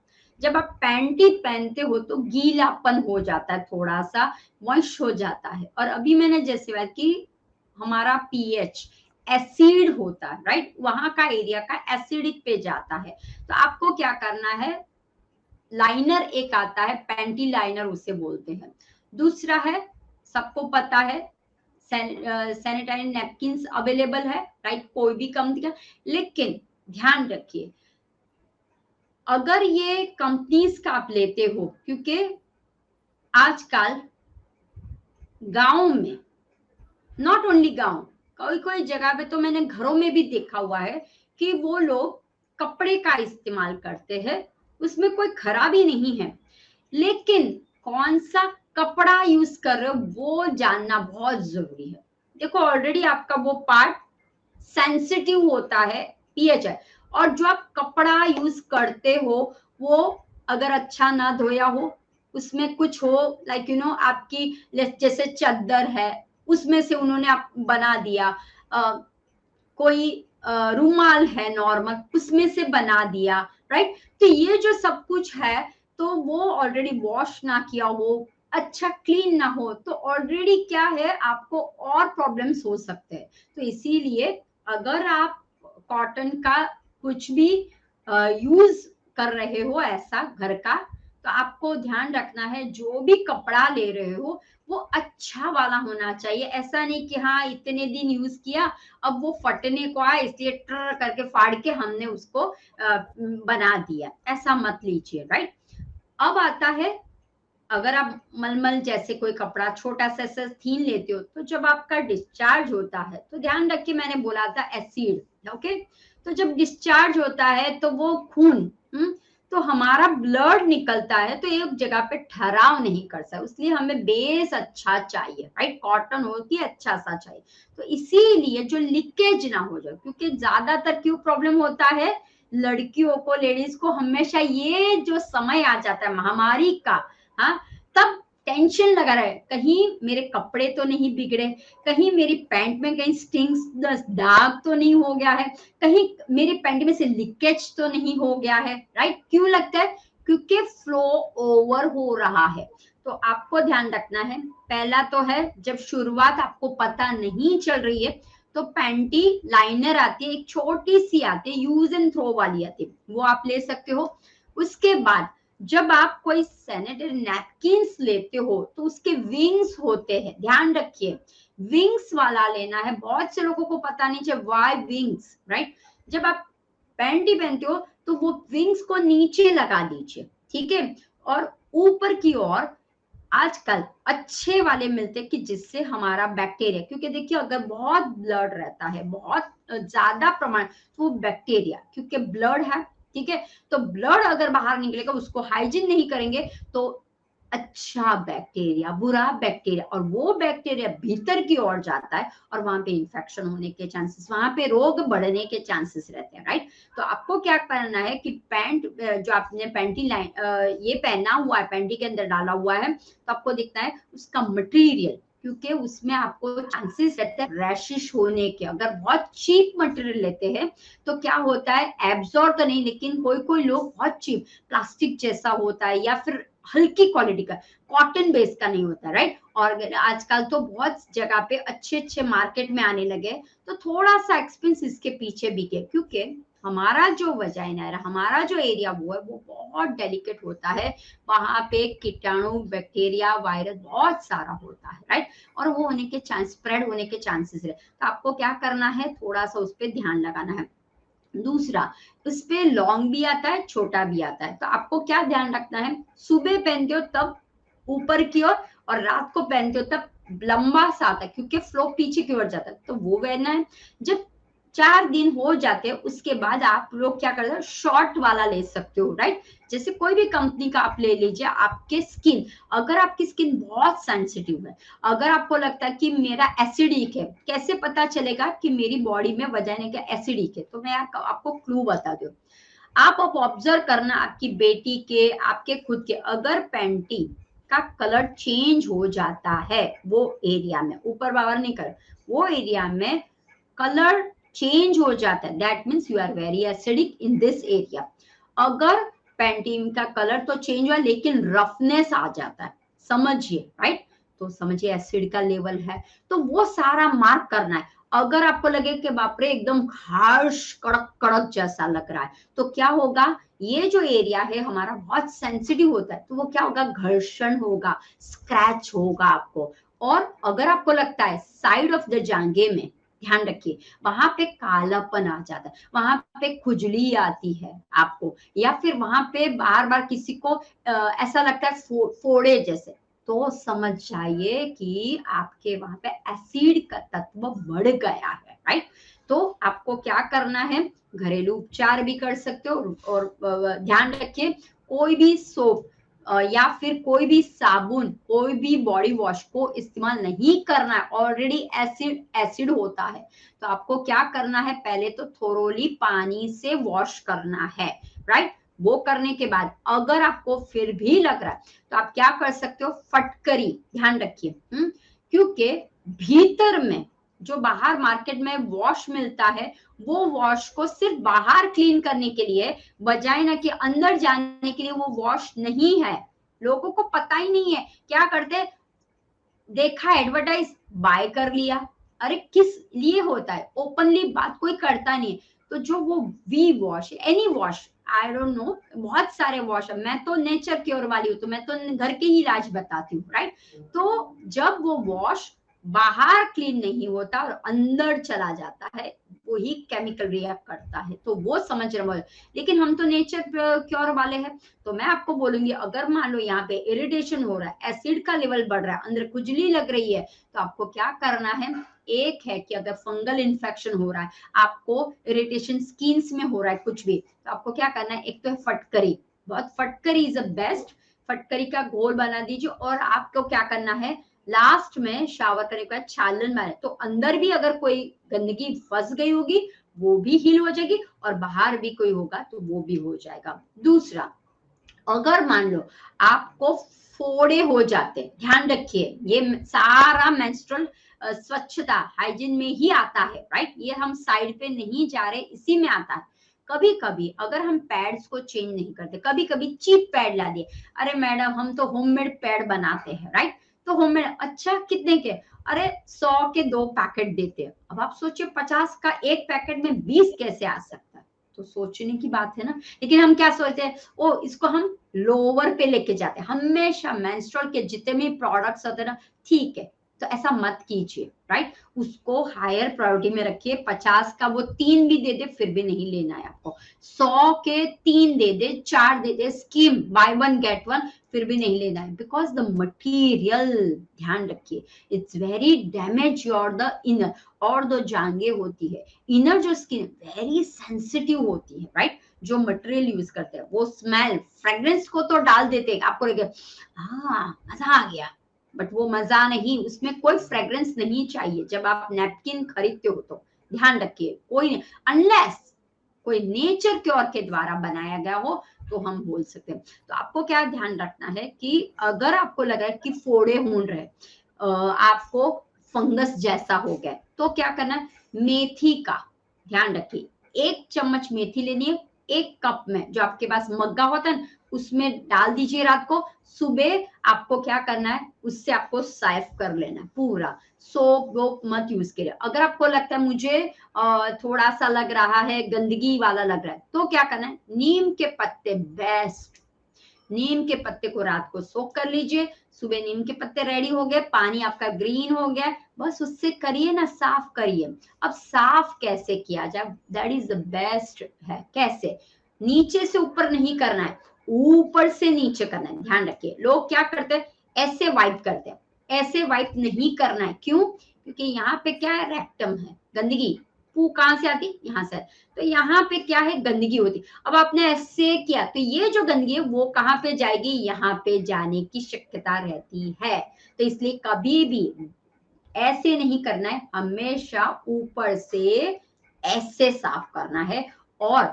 जब आप पैंटी पहनते हो तो गीलापन हो जाता है, थोड़ा सा मॉइस्ट हो जाता है। और अभी मैंने जैसे बात की, हमारा पीएच एसिड होता है, राइट, वहां का एरिया का एसिडिक पे जाता है। तो आपको क्या करना है, लाइनर एक आता है, पैंटी लाइनर उसे बोलते हैं। दूसरा है, सबको पता है सैनिटरी नैपकिन अवेलेबल है, राइट, कोई भी कंपनी का। लेकिन ध्यान रखिए अगर ये कंपनीज का आप लेते हो, क्योंकि आजकल गांव में, नॉट ओनली गांव, कोई कोई जगह पे तो मैंने घरों में भी देखा हुआ है कि वो लोग कपड़े का इस्तेमाल करते हैं, उसमें कोई खराबी नहीं है, लेकिन कौन सा कपड़ा यूज कर रहे हो वो जानना बहुत जरूरी है। देखो ऑलरेडी आपका वो पार्ट सेंसिटिव होता है, पीएच है, और जो आप कपड़ा यूज करते हो वो अगर अच्छा ना धोया हो, उसमें कुछ हो लाइक आपकी जैसे चादर है उसमें से उन्होंने आप बना दिया, कोई रुमाल है नॉर्मल उसमें से बना दिया, राइट। तो ये जो सब कुछ है तो वो ऑलरेडी वॉश ना किया हो, अच्छा क्लीन ना हो, तो ऑलरेडी क्या है आपको और प्रॉब्लम्स हो सकते हैं। तो इसीलिए अगर आप कॉटन का कुछ भी यूज कर रहे हो ऐसा घर का, तो आपको ध्यान रखना है जो भी कपड़ा ले रहे हो वो अच्छा वाला होना चाहिए। ऐसा नहीं कि हाँ इतने दिन यूज किया अब वो फटने को आया इसलिए ट्र करके फाड़ के हमने उसको बना दिया, ऐसा मत लीजिए, राइट। अब आता है अगर आप मलमल जैसे कोई कपड़ा छोटा सा थीन लेते हो, तो जब आपका डिस्चार्ज होता है तो ध्यान रखिए मैंने बोला था एसिड, ओके। तो जब डिस्चार्ज होता है तो वो खून तो हमारा ब्लड निकलता है तो एक जगह पे ठहराव नहीं कर सकता, इसलिए हमें बेस अच्छा चाहिए, राइट। कॉटन होती है अच्छा सा चाहिए, तो इसीलिए जो लीकेज ना हो जाए, क्योंकि ज्यादातर क्यों प्रॉब्लम होता है लड़कियों को, लेडीज को हमेशा ये जो समय आ जाता है महामारी का, हाँ, तब टेंशन लगा रहा है कहीं मेरे कपड़े तो नहीं बिगड़े, कहीं मेरी पैंट में कहीं स्टिंग्स दाग तो नहीं हो गया है, कहीं मेरी पैंट में से लीकेज तो नहीं हो गया है, राइट। क्यों लगता है? क्योंकि फ्लो ओवर हो रहा है। तो आपको ध्यान रखना है, पहला तो है जब शुरुआत आपको पता नहीं चल रही है तो पैंटी लाइनर आती है, एक छोटी सी आती है, यूज एंड थ्रो वाली आती है, वो आप ले सकते हो। उसके बाद जब आप कोई सैनिटरी नैपकिन्स लेते हो तो उसके विंग्स होते हैं, ध्यान रखिए विंग्स वाला लेना है। बहुत से लोगों को पता नहीं चाहिए वाई विंग्स, राइट। जब आप पैंटी पहनते हो तो वो विंग्स को नीचे लगा दीजिए, ठीक है। और ऊपर की ओर आजकल अच्छे वाले मिलते हैं कि जिससे हमारा बैक्टीरिया, क्योंकि देखिए अगर बहुत ब्लड रहता है बहुत ज्यादा प्रमाण, तो वो बैक्टीरिया, क्योंकि ब्लड है, ठीक है, तो ब्लड अगर बाहर निकलेगा उसको हाइजीन नहीं करेंगे तो अच्छा बैक्टीरिया बुरा बैक्टीरिया, और वो बैक्टीरिया भीतर की ओर जाता है और वहां पे इंफेक्शन होने के चांसेस, वहां पे रोग बढ़ने के चांसेस रहते हैं, राइट। तो आपको क्या करना है कि पैंट जो आपने पैंटी लाइन ये पहना हुआ है पैंटी के अंदर डाला हुआ है, तो आपको दिखता है उसका मटेरियल, क्योंकि उसमें आपको चांसेस रहते हैं रैशिश होने के। अगर बहुत चीप मटेरियल लेते हैं तो क्या होता है एब्जॉर्ब तो नहीं, लेकिन कोई कोई लोग बहुत चीप प्लास्टिक जैसा होता है या फिर हल्की क्वालिटी का कॉटन बेस का नहीं होता, राइट। और आजकल तो बहुत जगह पे अच्छे अच्छे मार्केट में आने लगे, तो थोड़ा सा एक्सपेंस इसके पीछे भी है, क्योंकि हमारा जो वजाइना है, हमारा जो एरिया वो है वो बहुत डेलिकेट होता है, वहां पे कीटाणु बैक्टीरिया वायरस बहुत सारा होता है, राइट। और वो होने के चांस स्प्रेड होने के चांसेस है, तो आपको क्या करना है थोड़ा सा उस पर ध्यान लगाना है। दूसरा, उस पे लॉन्ग भी आता है छोटा भी आता है, तो आपको क्या ध्यान रखना है, सुबह पहनते हो तब ऊपर की ओर और रात को पहनते हो तब लंबा सा आता है, क्योंकि फ्लो पीछे की ओर जाता है, तो वो पहनना है। जब 4 दिन हो जाते हैं उसके बाद आप लोग क्या करते हो शॉर्ट वाला ले सकते हो, राइट। जैसे कोई भी कंपनी का आप ले लीजिए, आपके स्किन, अगर आपकी स्किन बहुत सेंसिटिव है, अगर आपको लगता है कि मेरा एसिडिक है, कैसे पता चलेगा कि मेरी बॉडी में वजाइना का एसिडिक है, तो मैं आपको क्लू बता दूं। आप अब ऑब्जर्व करना आपकी बेटी के आपके खुद के, अगर पैंटी का कलर चेंज हो जाता है वो एरिया में, ऊपर बाहर नहीं कर, वो एरिया में कलर चेंज हो जाता है, that means you are very acidic in this area. अगर पेंटिन का कलर तो चेंज हुआ लेकिन रफनेस आ जाता है, समझिए, राइट। तो समझिए एसिड का लेवल है, तो वो सारा मार्क करना है। अगर आपको लगे कि बाप रे एकदम हार्श कड़क कड़क जैसा लग रहा है, तो क्या होगा, ये जो एरिया है हमारा बहुत सेंसिटिव होता है, तो वो क्या होगा घर्षण होगा, स्क्रैच होगा आपको। और अगर आपको लगता है साइड ऑफ द जांघे में, ध्यान रखिए वहां पे कालापन आ जाता है, वहां पे खुजली आती है आपको, या फिर वहां पे बार बार किसी को ऐसा लगता है फोड़े जैसे, तो समझ जाइए कि आपके वहां पे एसिड का तत्व बढ़ गया है, राइट। तो आपको क्या करना है, घरेलू उपचार भी कर सकते हो, और ध्यान रखिए कोई भी सोप या फिर कोई भी साबुन, कोई भी बॉडी वॉश को इस्तेमाल नहीं करना है। ऑलरेडी एसिड होता है, तो आपको क्या करना है, पहले तो थोरोली पानी से वॉश करना है, राइट। वो करने के बाद अगर आपको फिर भी लग रहा है तो आप क्या कर सकते हो, फटकरी, ध्यान रखिए, क्योंकि भीतर में जो बाहर मार्केट में वॉश मिलता है, वो वॉश को सिर्फ बाहर क्लीन करने के लिए, बजाय ना कि अंदर जाने के लिए, वो वॉश नहीं है। लोगों को पता ही नहीं है, क्या करते, देखा एडवर्टाइज, बाय कर लिया। अरे किस लिए होता है, ओपनली बात कोई करता नहीं। तो जो वो we wash, any wash, I don't know, बहुत सारे वॉश है, मैं तो नेचर क्योर वाली हूँ, तो मैं तो घर के ही इलाज बताती हूँ, राइट। तो जब वो वॉश बाहर क्लीन नहीं होता और अंदर चला जाता है, वही केमिकल रिएक्ट करता है, तो वो समझ रहे हो। लेकिन हम तो नेचर क्योर वाले हैं, तो मैं आपको बोलूंगी, अगर मान लो यहाँ पे इरिटेशन हो रहा है, एसिड का लेवल बढ़ रहा है, अंदर खुजली लग रही है, तो आपको क्या करना है, एक है कि अगर फंगल इन्फेक्शन हो रहा है, आपको इरिटेशन स्किन्स में हो रहा है कुछ भी, तो आपको क्या करना है, एक तो है फटकरी, बहुत फटकरी इज द बेस्ट। फटकरी का घोल बना दीजिए, और आपको क्या करना है, लास्ट में शावर करने के बाद छालन मारे, तो अंदर भी अगर कोई गंदगी फंस गई होगी वो भी हील हो जाएगी, और बाहर भी कोई होगा तो वो भी हो जाएगा। दूसरा, अगर मान लो आपको फोड़े हो जाते, ध्यान रखिए, ये सारा मेंस्ट्रुअल स्वच्छता हाइजीन में ही आता है, राइट। ये हम साइड पे नहीं जा रहे, इसी में आता है। कभी कभी अगर हम पैड्स को चेंज नहीं करते, कभी कभी चीप पैड ला दिए, अरे मैडम हम तो होममेड पैड बनाते हैं, राइट। तो होममेड, अच्छा कितने के, अरे 100 के 2 पैकेट देते हैं। अब आप सोचिए 50 का एक पैकेट में 20 कैसे आ सकता है, तो सोचने की बात है ना। लेकिन हम क्या सोचते हैं, ओ इसको हम लोअर पे लेके जाते हैं। हमेशा मेंस्ट्रुअल के जितने भी प्रोडक्ट्स होते हैं ना, ठीक है, तो ऐसा मत कीजिए, राइट। उसको हायर प्रायोरिटी में रखिए। 50 का वो 3 भी दे दे फिर भी नहीं लेना है आपको, 100 के 3 दे दे, 4 दे दे, स्कीम बाय 1 गेट 1, फिर भी नहीं लेना है, बिकॉज द मटीरियल, ध्यान रखिए, it's very damage your the inner, और जो जांगे होती है, इनर जो स्किन वेरी सेंसिटिव होती है, राइट। जो मटेरियल यूज करते हैं वो स्मेल फ्रेग्रेंस को तो डाल देते हैं, आपको लगे हाँ मजा आ गया, बट वो मजा नहीं, उसमें कोई फ्रेग्रेंस नहीं चाहिए। जब आप नैपकिन खरीदते हो तो ध्यान रखिए, कोई नहीं, अनलेस कोई नेचर क्योर के द्वारा बनाया गया हो तो हम बोल सकते हैं। तो आपको क्या ध्यान रखना है कि अगर आपको लगा है कि फोड़े हों रहे, आपको फंगस जैसा हो गया, तो क्या करना है, मेथी का, ध्यान रखिए, 1 चम्मच मेथी लेनी है, 1 कप में जो आपके पास मग्गा होता है उसमें डाल दीजिए रात को। सुबह आपको क्या करना है, उससे आपको साफ कर लेना है पूरा, सोप वोप मत यूज करिए। अगर आपको लगता है मुझे थोड़ा सा लग रहा है, गंदगी वाला लग रहा है, तो क्या करना है, नीम के पत्ते बेस्ट, नीम के पत्ते को रात को सोक कर लीजिए, सुबह नीम के पत्ते रेडी हो गए, पानी आपका ग्रीन हो गया, बस उससे करिए ना, साफ करिए। अब साफ कैसे किया जाए, दैट इज द बेस्ट है। कैसे, नीचे से ऊपर नहीं करना है, ऊपर से नीचे करना है। ध्यान रखिए, लोग क्या करते हैं, ऐसे वाइप करते हैं, ऐसे वाइप नहीं करना है। क्यों, क्योंकि यहाँ पे क्या है, रेक्टम है, गंदगी पू कहाँ से आती, यहाँ से। तो यहाँ पे क्या है, गंदगी होती। अब आपने ऐसे किया तो ये जो गंदगी है वो कहाँ पे जाएगी, यहाँ पे जाने की शक्यता रहती है। तो इसलिए कभी भी ऐसे नहीं करना है, हमेशा ऊपर से ऐसे साफ करना है। और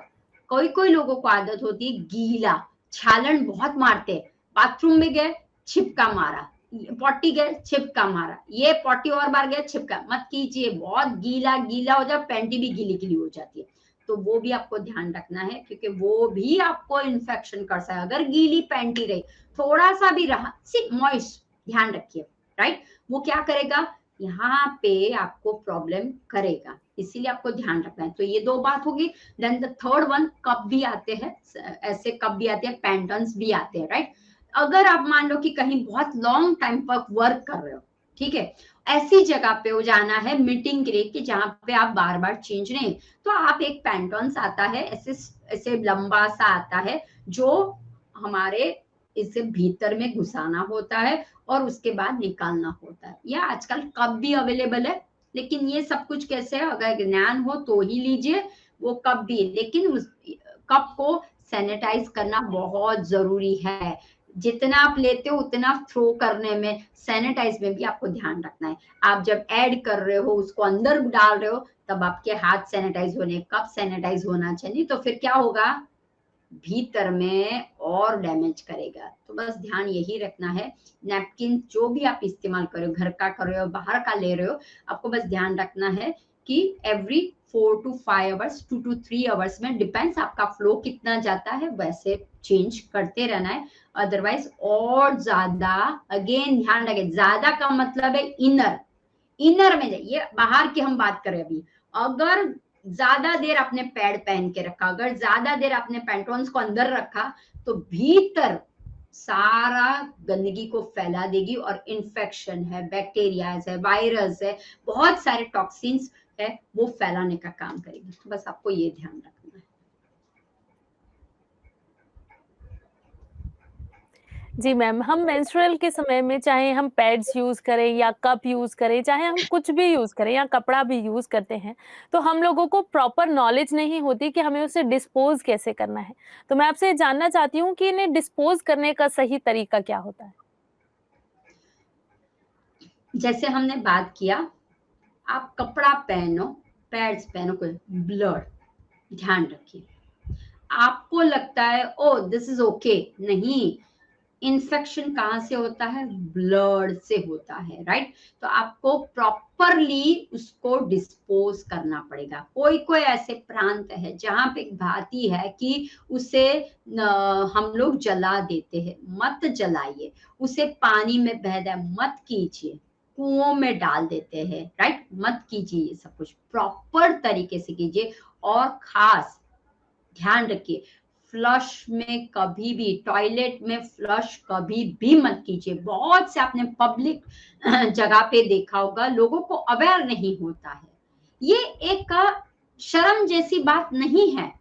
कोई कोई लोगों को आदत होती है गीला, छालन बहुत मारते हैं, बाथरूम में गए छिपका मारा, पॉटी गए छिपका मारा, ये पॉटी और बार गया छिपका, मत कीजिए, बहुत गीला गीला हो जाए, पैंटी भी गीली गीली हो जाती है। तो वो भी आपको ध्यान रखना है, क्योंकि वो भी आपको इन्फेक्शन कर सकता है। अगर गीली पैंटी रही, थोड़ा सा भी रहा सिर्फ मॉइस्ट, ध्यान रखिए, राइट, वो क्या करेगा, यहाँ पे आपको प्रॉब्लम करेगा, इसीलिए आपको ध्यान रखना है। तो ये 2 बात होगी। Then the third one, cup भी आते हैं, ऐसे कप भी आते हैं, पैंटन्स भी आते हैं, राइट। अगर आप मान लो कि कहीं बहुत लॉन्ग टाइम पर वर्क कर रहे हो, ठीक है, ऐसी जगह पे हो जाना है मीटिंग के लिए कि जहाँ पे आप बार बार चेंज नहीं, तो आप एक पैंटॉन्स आता है, ऐसे ऐसे लंबा सा आता है, जो हमारे इसे भीतर में घुसाना होता है और उसके बाद निकालना होता है। या आजकल कप भी अवेलेबल है, लेकिन ये सब कुछ कैसे है, अगर ज्ञान हो तो ही लीजिए वो कप भी। लेकिन उस कप को सैनिटाइज करना बहुत जरूरी है। जितना आप लेते हो उतना थ्रो करने में, सैनिटाइज में भी आपको ध्यान रखना है। आप जब ऐड कर रहे हो, उसको अंदर डाल रहे हो, तब आपके हाथ सैनिटाइज होने, कप सैनिटाइज होना चाहिए, तो फिर क्या होगा, भीतर में और डैमेज करेगा। तो बस ध्यान यही रखना है। नैपकिन जो भी आप इस्तेमाल कर रहे हो, घर का कर रहे हो, बाहर का ले रहे हो, आपको बस ध्यान रखना है कि every 4 to 5 hours, 2 to 3 hours में, डिपेंड्स आपका फ्लो कितना जाता है, वैसे चेंज करते रहना है। अदरवाइज और ज्यादा, अगेन ध्यान रखें, ज्यादा का मतलब है इनर, इनर में जाइए। बाहर की हम बात करें अभी, अगर ज्यादा देर आपने पैड पहन के रखा, अगर ज्यादा देर आपने पैंटॉन्स को अंदर रखा, तो भीतर सारा गंदगी को फैला देगी, और इन्फेक्शन है, बैक्टीरिया है, वायरस है, बहुत सारे टॉक्सिन्स है, वो फैलाने का काम करेगी। तो बस आपको ये ध्यान रखना है। जी मैम, हम मेंस्ट्रुअल के समय में चाहे हम पैड्स यूज़ करें या कप यूज़ करें, चाहे हम कुछ भी यूज़ करें या कपड़ा भी यूज़ करते हैं, तो हम लोगों को प्रॉपर नॉलेज नहीं होती कि हमें उसे डिस्पोज़ कैसे करना है। तो मैं आपसे जानना चाहती हूँ कि इन्हें डिस्पोज़ करने का सही तरीका क्या होता है? जैसे हमने बात किया, आप कपड़ा पहनो, पैड्स पहनो, कोई ब्लड, ध्यान रखिए। आपको लगता है ओ दिस इज ओके, नहीं, इन्फेक्शन कहाँ से होता है, ब्लड से होता है, राइट। तो आपको प्रॉपरली उसको डिस्पोज करना पड़ेगा। कोई कोई ऐसे प्रांत है जहां पे भाती है कि उसे हम लोग जला देते हैं, मत जलाइए, उसे पानी में बह मत कीजिए, कुओं में डाल देते हैं, राइट, मत कीजिए। ये सब कुछ प्रॉपर तरीके से कीजिए। और खास ध्यान रखिए, फ्लश में कभी भी, टॉयलेट में फ्लश कभी भी मत कीजिए। बहुत से आपने पब्लिक जगह पे देखा होगा, लोगों को अवेयर नहीं होता है। ये एक शर्म जैसी बात नहीं है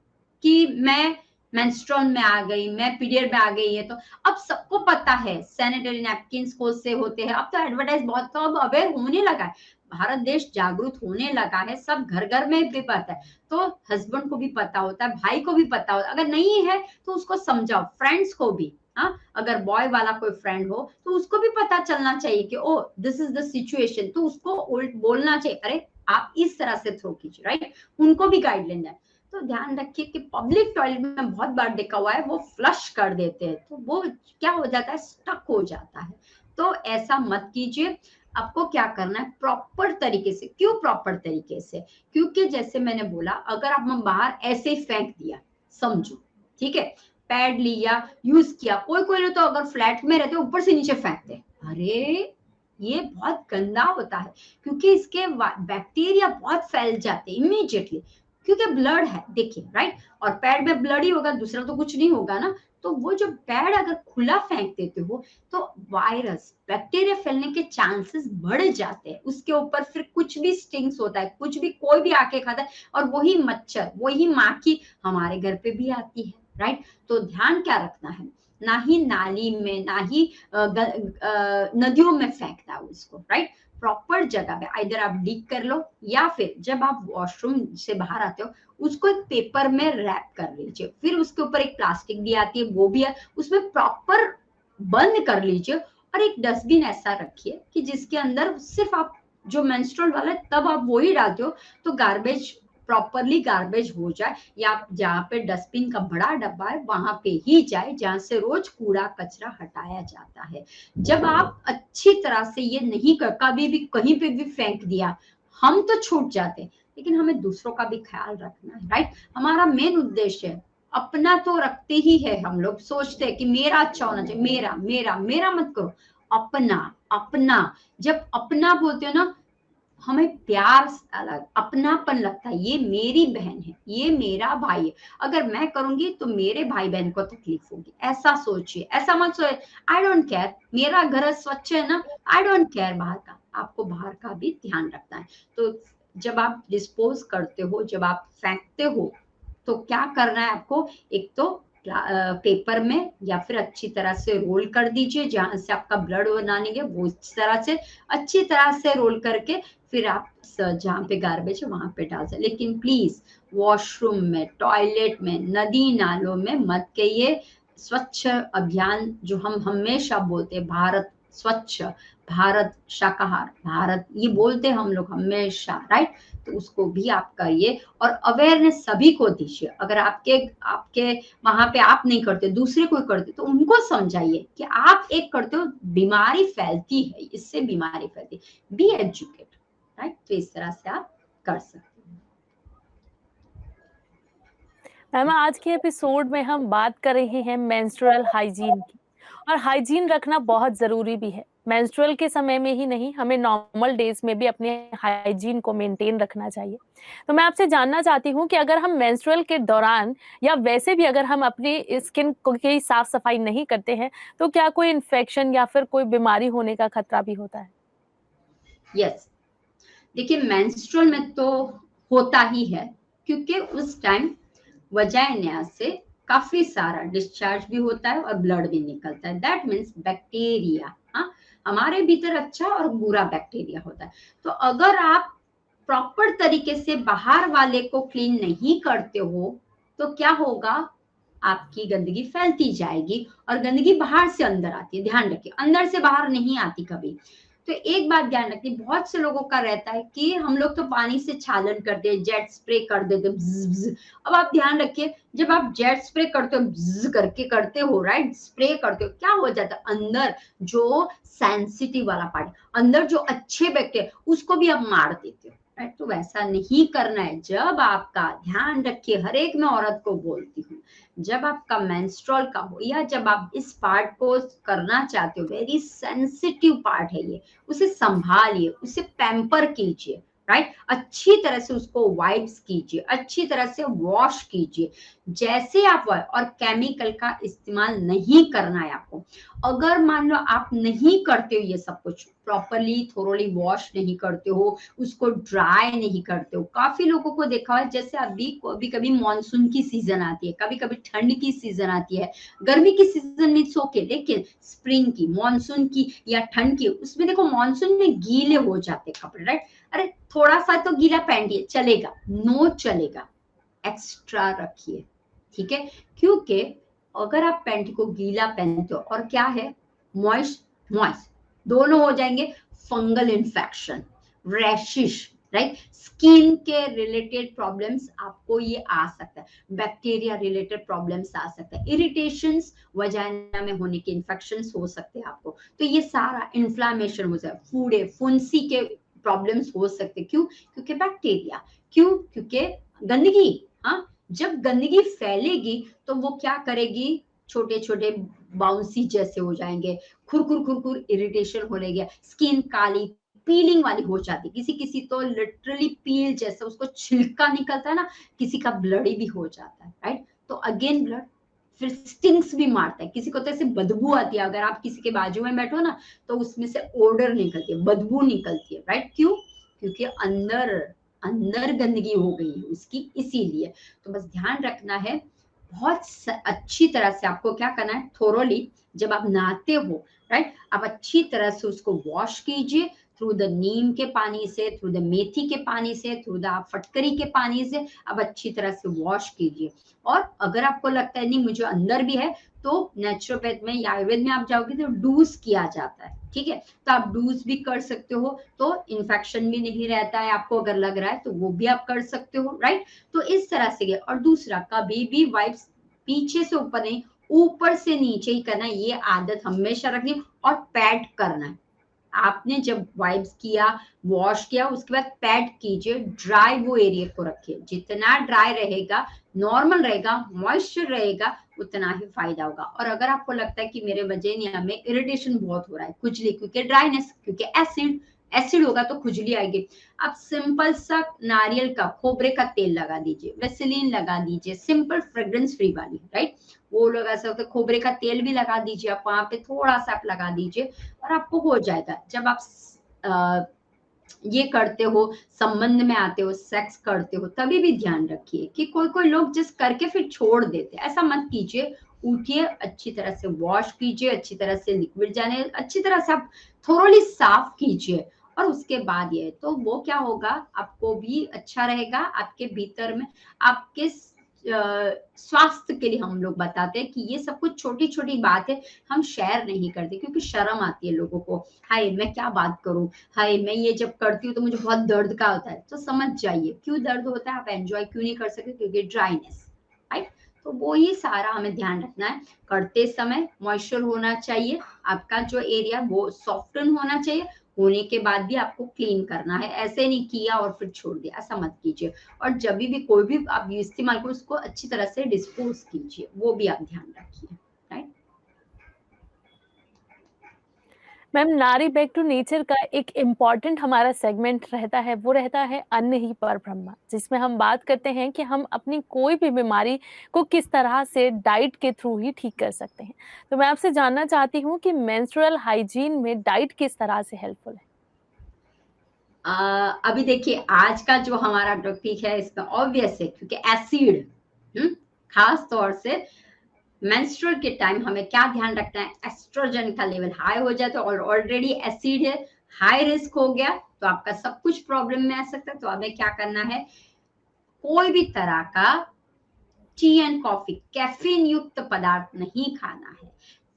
कि मैं मेंस्ट्रुअल में आ गई, मैं पीरियड में आ गई है, तो अब सबको पता है सैनिटरी नैपकिन्स को से होते हैं। अब तो एडवर्टाइज बहुत, तो अब अवेयर होने लगा है, भारत देश जागरूक होने लगा है, सब घर घर में भी पता है। तो हस्बैंड को भी पता होता है, भाई को भी पता होता है, अगर नहीं है तो उसको समझाओ, फ्रेंड्स को भी, हाँ, अगर बॉय वाला कोई फ्रेंड हो तो उसको भी पता चलना चाहिए कि ओ दिस इज द सिचुएशन, तो उसको बोलना चाहिए, अरे आप इस तरह से थ्रो कीजिए, राइट, उनको भी गाइड लेना है। तो ध्यान रखिए कि पब्लिक टॉयलेट में बहुत बार देखा हुआ है, वो फ्लश कर देते हैं, तो वो क्या हो जाता है, स्टक हो जाता है। तो ऐसा मत कीजिए। आपको क्या करना है, प्रॉपर तरीके से। क्यों प्रॉपर तरीके से, क्योंकि जैसे मैंने बोला, अगर आप बाहर ऐसे ही फेंक दिया, समझो, ठीक है, पैड लिया, यूज किया, कोई कोई लोग तो अगर फ्लैट में रहते ऊपर से नीचे फेंकते, अरे ये बहुत गंदा होता है, क्योंकि इसके बैक्टीरिया बहुत फैल जाते इमीडिएटली, क्योंकि ब्लड है, देखिए, राइट, और पैड में ब्लड ही होगा, दूसरा तो कुछ नहीं होगा ना। तो वो जो पैड अगर खुला फेंक देते हो, तो वायरस, बैक्टीरिया फैलने के चांसेस बढ़ जाते हैं। उसके ऊपर फिर कुछ भी स्टिंग्स होता है, कुछ भी, कोई भी आके खाता है, और वही मच्छर, वही माखी हमारे घर पे भी आती है, राइट। तो ध्यान क्या रखना है, ना ही नाली में, ना ही नदियों में फेंकना है उसको, राइट। प्रॉपर जगह पे आइदर आप डीक कर लो, या फिर जब आप वॉशरूम से बाहर आते हो, उसको एक पेपर में रैप कर लीजिए, फिर उसके ऊपर एक प्लास्टिक भी आती है, वो भी है, उसमें प्रॉपर बंद कर लीजिए। और एक डस्टबिन ऐसा रखिए कि जिसके अंदर सिर्फ आप जो मेंस्ट्रुअल वाला है तब आप वो ही डालते हो, तो गार्बेज प्रॉपरली गार्बेज हो जाए, या आप जहाँ पे डस्टबिन का बड़ा डब्बा है वहां पे ही जाए, जहां से रोज कूड़ा कचरा हटाया जाता है। जब आप अच्छी तरह से ये नहीं कर, कभी भी कहीं पे भी फेंक दिया, हम तो छूट जाते, लेकिन हमें दूसरों का भी ख्याल रखना है, राइट। हमारा मेन उद्देश्य है, अपना तो रखते ही है, हम लोग सोचते हैं कि मेरा अच्छा होना चाहिए, मेरा मेरा मेरा मत करो, अपना अपना। जब अपना बोलते हो ना, हमें प्यार अलग, अपनापन लगता है, ये मेरी बहन है, ये मेरा भाई है, अगर मैं करूंगी तो मेरे भाई बहन को तकलीफ होगी, ऐसा सोचिए। ऐसा मत सोचिए आई डोंट केयर, मेरा घर स्वच्छ है ना, आई डोंट केयर बाहर का। आपको बाहर का भी ध्यान रखना है। तो जब आप डिस्पोज करते हो, जब आप फेंकते हो, तो क्या करना है आपको, एक तो पेपर में या फिर अच्छी तरह से रोल कर दीजिए, जहाँ से आपका ब्लड बनाने के वो इस तरह से अच्छी तरह से रोल करके फिर आप जहाँ पे गार्बेज है वहां पे डाल सकते। लेकिन प्लीज वॉशरूम में, टॉयलेट में, नदी नालों में मत कहिए। स्वच्छ अभियान जो हम हमेशा बोलते हैं, भारत स्वच्छ, भारत शाकाहार, भारत ये बोलते हैं हम लोग हमेशा, राइट? तो उसको भी आप करिए और अवेयरनेस सभी को दीजिए। अगर आपके आपके वहां पे आप नहीं करते, दूसरे कोई करते, तो उनको समझाइए कि आप एक करते हो, बीमारी फैलती है, इससे बीमारी फैलती है। Be educated, right? तो इस तरह से आप कर सकते हैं। मैम, आज के एपिसोड में हम बात कर रहे हैं मेंस्ट्रुअल हाइजीन की, और हाइजीन रखना बहुत जरूरी भी है। मेंस्ट्रुअल के समय में ही नहीं, हमें नॉर्मल डेज में भी अपने हाइजीन को मेंटेन रखना चाहिए। तो मैं आपसे जानना चाहती हूँ कि अगर हम मेंस्ट्रुअल के दौरान या वैसे भी अगर हम अपनी स्किन की साफ सफाई नहीं करते हैं, तो क्या कोई इन्फेक्शन या फिर कोई बीमारी होने का खतरा भी होता है? यस, देखिए मेंस्ट्रुअल में तो होता ही है, क्योंकि उस टाइम वजाइना से काफी सारा डिस्चार्ज भी होता है और ब्लड भी निकलता है। दैट मीन्स बैक्टीरिया, हाँ, हमारे भीतर अच्छा और बुरा बैक्टीरिया होता है। तो अगर आप प्रॉपर तरीके से बाहर वाले को क्लीन नहीं करते हो, तो क्या होगा, आपकी गंदगी फैलती जाएगी और गंदगी बाहर से अंदर आती है। ध्यान रखिए, अंदर से बाहर नहीं आती कभी। तो एक बात ध्यान रखिए, बहुत से लोगों का रहता है कि हम लोग तो पानी से छालन करते हैं, जेट स्प्रे कर देते हैं, ब्ज़ ब्ज़। अब आप ध्यान रखिए, जब आप जेट स्प्रे करते हो, ब्ज़ करके करते हो, राइट, स्प्रे करते हो, क्या हो जाता है, अंदर जो सेंसिटिव वाला पार्ट, अंदर जो अच्छे बैक्टीरिया, उसको भी आप मार देते हो, राइट? तो वैसा नहीं करना है। जब आपका, ध्यान रखिए, हर एक मैं औरत को बोलती हूँ, जब आपका मेंस्ट्रुअल का हो या जब आप इस पार्ट को करना चाहते हो, वेरी सेंसिटिव पार्ट है ये, उसे संभालिए, उसे पैम्पर कीजिए, राइट? अच्छी तरह से उसको वाइप्स कीजिए, अच्छी तरह से वॉश कीजिए। जैसे आप, और केमिकल का इस्तेमाल नहीं करना है आपको। अगर मान लो आप नहीं करते हो ये सब कुछ प्रॉपरली, थोरोली वॉश नहीं करते हो, उसको ड्राई नहीं करते हो, काफी लोगों को देखा है, जैसे अभी कभी कभी मानसून की सीजन आती है, कभी कभी ठंड की सीजन आती है, गर्मी की सीजन में ओके, लेकिन स्प्रिंग की, मानसून की या ठंड की, उसमें देखो मानसून में गीले हो जाते कपड़े, राइट? अरे थोड़ा सा तो गीला पहनिए, चलेगा, नो चलेगा, एक्स्ट्रा रखिए, ठीक है? क्योंकि अगर आप पैंट को गीला पहनते हो और क्या है, मॉइस्ट मॉइस्ट दोनों हो जाएंगे, फंगल इन्फेक्शन, रैशिश, राइट? स्किन के रिलेटेड प्रॉब्लम्स आपको ये आ सकता है, बैक्टीरिया रिलेटेड प्रॉब्लम्स आ सकता है, इरिटेशंस वजाइना में होने के इन्फेक्शंस हो सकते हैं आपको। तो ये सारा इन्फ्लामेशन हो सकता है, फूडे फुंसी के प्रॉब्लम्स हो सकते हैं। क्यों? क्योंकि बैक्टीरिया। क्यों? क्योंकि गंदगी, हाँ, जब गंदगी फैलेगी तो वो क्या करेगी, छोटे छोटे बाउंसी जैसे हो जाएंगे, खुरखुर खुरखुर इरिटेशन हो लगेगा, स्किन काली पीलिंग वाली हो जाती, किसी किसी तो लिटरली पील जैसे उसको छिलका निकलता है ना, किसी का ब्लडी भी हो जाता है, राइट? तो अगेन ब्लड, फिर स्टिंग्स भी मारता है, किसी को तो ऐसे बदबू आती है, अगर आप किसी के बाजू में बैठो ना तो उसमें से ओडर निकलती है, बदबू निकलती है, राइट? क्यों? क्योंकि अंदर अंदर गंदगी हो गई है उसकी, इसीलिए। तो बस ध्यान रखना है, बहुत अच्छी तरह से आपको क्या करना है, थोरोली जब आप नहाते हो, राइट, आप अच्छी तरह से उसको वॉश कीजिए, थ्रू द नीम के पानी से, थ्रू द मेथी के पानी से, थ्रू द फटकरी के पानी से आप अच्छी तरह से वॉश कीजिए। और अगर आपको लगता है नहीं मुझे अंदर भी है, तो नेचुरोपैथ में या आयुर्वेद में आप जाओगे तो डूज किया जाता है, ठीक है? तो आप डूज भी कर सकते हो, तो इन्फेक्शन भी नहीं रहता है आपको, अगर लग रहा है तो वो भी आप कर सकते हो, राइट? तो इस तरह से। और दूसरा, कभी भी वाइप्स पीछे से ऊपर नहीं, ऊपर से नीचे ही करना है, ये आदत हमेशा रखनी है। और पैड करना है, आपने जब वाइप्स किया, वॉश किया, उसके बाद पैड कीजिए, ड्राई वो एरिया को रखिए, जितना ड्राई रहेगा, नॉर्मल रहेगा, मॉइस्चर रहेगा, उतना ही फायदा होगा। और अगर आपको लगता है कि मेरे वजेनिया में इरिटेशन बहुत हो रहा है, खुजली, क्योंकि ड्राइनेस, क्योंकि एसिड एसिड होगा तो खुजली आएगी, आप सिंपल सा नारियल का, खोबरे का तेल लगा दीजिए, वेसलीन लगा दीजिए, सिंपल फ्रेग्रेंस फ्री वाली, राइट? वो लगा सकते, खोबरे का तेल भी लगा दीजिए, आप वहां पे थोड़ा सा आप लगा दीजिए और आपको हो जाएगा। जब आप ये करते हो, संबंध में आते हो, सेक्स करते हो, तभी भी ध्यान रखिए कि कोई-कोई लोग जस्ट करके फिर छोड़ देते हैं, ऐसा मत कीजिए। उठिए, अच्छी तरह से वॉश कीजिए, अच्छी तरह से लिक्विड जाने, अच्छी तरह से आप थोरली साफ कीजिए और उसके बाद ये तो वो क्या होगा, आपको भी अच्छा रहेगा, आपके भीतर में आपके स्वास्थ्य के लिए हम लोग बताते हैं कि ये सब कुछ छोटी-छोटी बात है, हम शेयर नहीं करते क्योंकि शर्म आती है लोगों को। हाय! मैं क्या बात करूँ? हाय! मैं ये जब करती हूँ तो मुझे बहुत दर्द का होता है। तो समझ जाइए क्यों दर्द होता है, आप एन्जॉय क्यों नहीं कर सकते? क्योंकि ड्राइनेस, राइट? तो वो ही सारा हमें ध्यान रखना है। करते समय मॉइस्चर होना चाहिए, आपका जो एरिया वो सॉफ्टन होना चाहिए, होने के बाद भी आपको क्लीन करना है। ऐसे नहीं किया और फिर छोड़ दिया, ऐसा मत कीजिए। और जभी भी कोई भी आप ये इस्तेमाल करो उसको अच्छी तरह से डिस्पोज़ कीजिए, वो भी आप ध्यान रखिए, राइट? मैम, नारी बैक टू नेचर का एक इम्पॉर्टेंट हमारा सेगमेंट रहता है, वो रहता है अन्न ही परब्रह्म, जिसमें हम बात करते हैं कि हम अपनी कोई भी बीमारी को किस तरह से डाइट के थ्रू ही ठीक कर सकते हैं। तो मैं आपसे जानना चाहती हूँ कि मेंस्ट्रुअल हाइजीन में डाइट किस तरह से हेल्पफुल है? अ, अभी देखिए आज का जो हमारा टॉपिक है इसमें ऑब्वियस है क्योंकि एसिड खास तौर से मेंस्ट्रुअल के टाइम हमें क्या ध्यान रखना है, एस्ट्रोजन का लेवल हाई हो जाए तो और ऑलरेडी एसिड है, हाई रिस्क हो गया तो आपका सब कुछ प्रॉब्लम में आ सकता है। तो हमें क्या करना है, कोई भी तरह का टी एंड कॉफी कैफीन युक्त पदार्थ नहीं खाना है।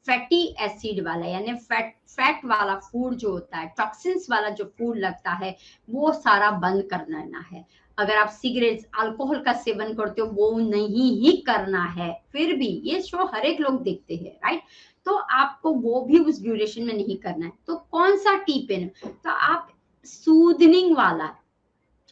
फैटी एसिड वाला यानी फैट फैट वाला फूड जो होता है, टॉक्सिन्स वाला जो फूड लगता है, वो सारा बंद कर लेना है। अगर आप सिगरेट, अल्कोहल का सेवन करते हो, वो नहीं ही करना है। फिर भी ये शो हर एक लोग देखते हैं, राइट? तो आपको वो भी उस ड्यूरेशन में नहीं करना है। तो कौन सा टी पेन? तो आप सूदनिंग वाला,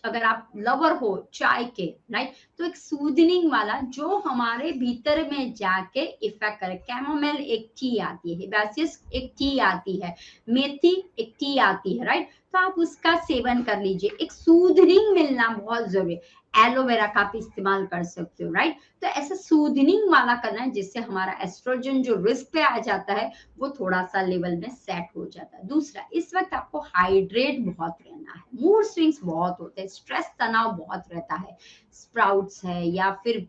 अगर आप लवर हो चाय के, राइट, तो एक सूदनिंग वाला जो हमारे भीतर में जाके इफेक्ट करे। कैमोमाइल एक टी आती है, हिबिस्कस एक टी आती है, मेथी एक टी आती है, राइट? तो आप उसका सेवन कर लीजिए, एक सूदनिंग मिलना बहुत जरूरी है। एलोवेरा का आप इस्तेमाल कर सकते हो, राइट? तो ऐसा सूदनिंग वाला करना है जिससे हमारा एस्ट्रोजन जो रिस्क पे आ जाता है वो थोड़ा सा लेवल में सेट हो जाता है। दूसरा, इस वक्त आपको हाइड्रेट बहुत रहना है, मूड स्विंग्स बहुत होते हैं, स्ट्रेस तनाव बहुत रहता है। स्प्राउट्स है या फिर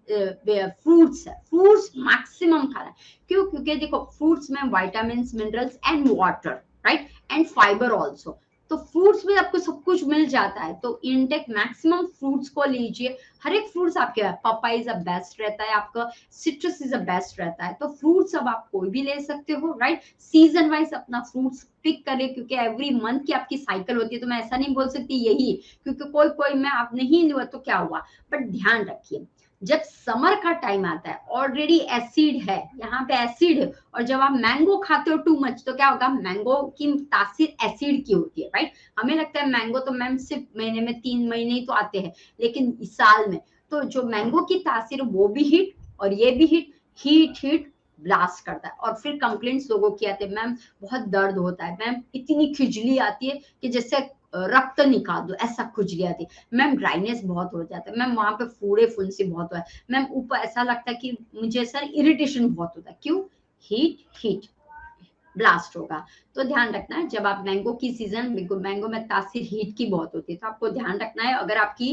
फ्रूट्स है, फ्रूट्स मैक्सिमम खाना है। क्यों? क्योंकि देखो फ्रूट्स में vitamin minerals and water, right, and fibre also. तो फ्रूट्स में आपको सब कुछ मिल जाता है, तो इनटेक मैक्सिमम फ्रूट्स को लीजिए। हर एक फ्रूट्स आपके, पपाया इज अ बेस्ट रहता है आपका, सिट्रस इज अ बेस्ट रहता है। तो फ्रूट्स अब आप कोई भी ले सकते हो, राइट? सीजन वाइज अपना फ्रूट्स पिक करें क्योंकि एवरी मंथ की आपकी साइकिल होती है, तो मैं ऐसा नहीं बोल सकती यही, क्योंकि कोई कोई में आप नहीं हुआ तो क्या हुआ। बट ध्यान रखिए, जब समर का टाइम आता है, ऑलरेडी एसिड है, यहाँ पे एसिड है, और जब आप मैंगो खाते हो टू मच तो क्या होगा, मैंगो की तासीर एसिड की होती है, राइट? हमें लगता है मैंगो तो मैम सिर्फ महीने में 3 महीने ही तो आते हैं, लेकिन इस साल में तो जो मैंगो की तासीर वो भी हिट और ये भी हिट, हीट ब्लास्ट करता है। और फिर कंप्लेंट्स लोगों की आती है, मैम बहुत दर्द होता है, मैम इतनी खुजली आती है कि जैसे रक्त निकाल दो, ऐसा खुजली आती है, मैम ड्राइनेस बहुत हो जाता है, मैम वहां पे फूड़े फुंसी बहुत हुआ है, मैम ऊपर ऐसा लगता है कि मुझे सर इरिटेशन बहुत होता है। क्यों? हीट ब्लास्ट होगा। तो ध्यान रखना है, जब आप मैंगो की सीजन, मैंगो में तासीर हीट की बहुत होती है, तो आपको ध्यान रखना है अगर आपकी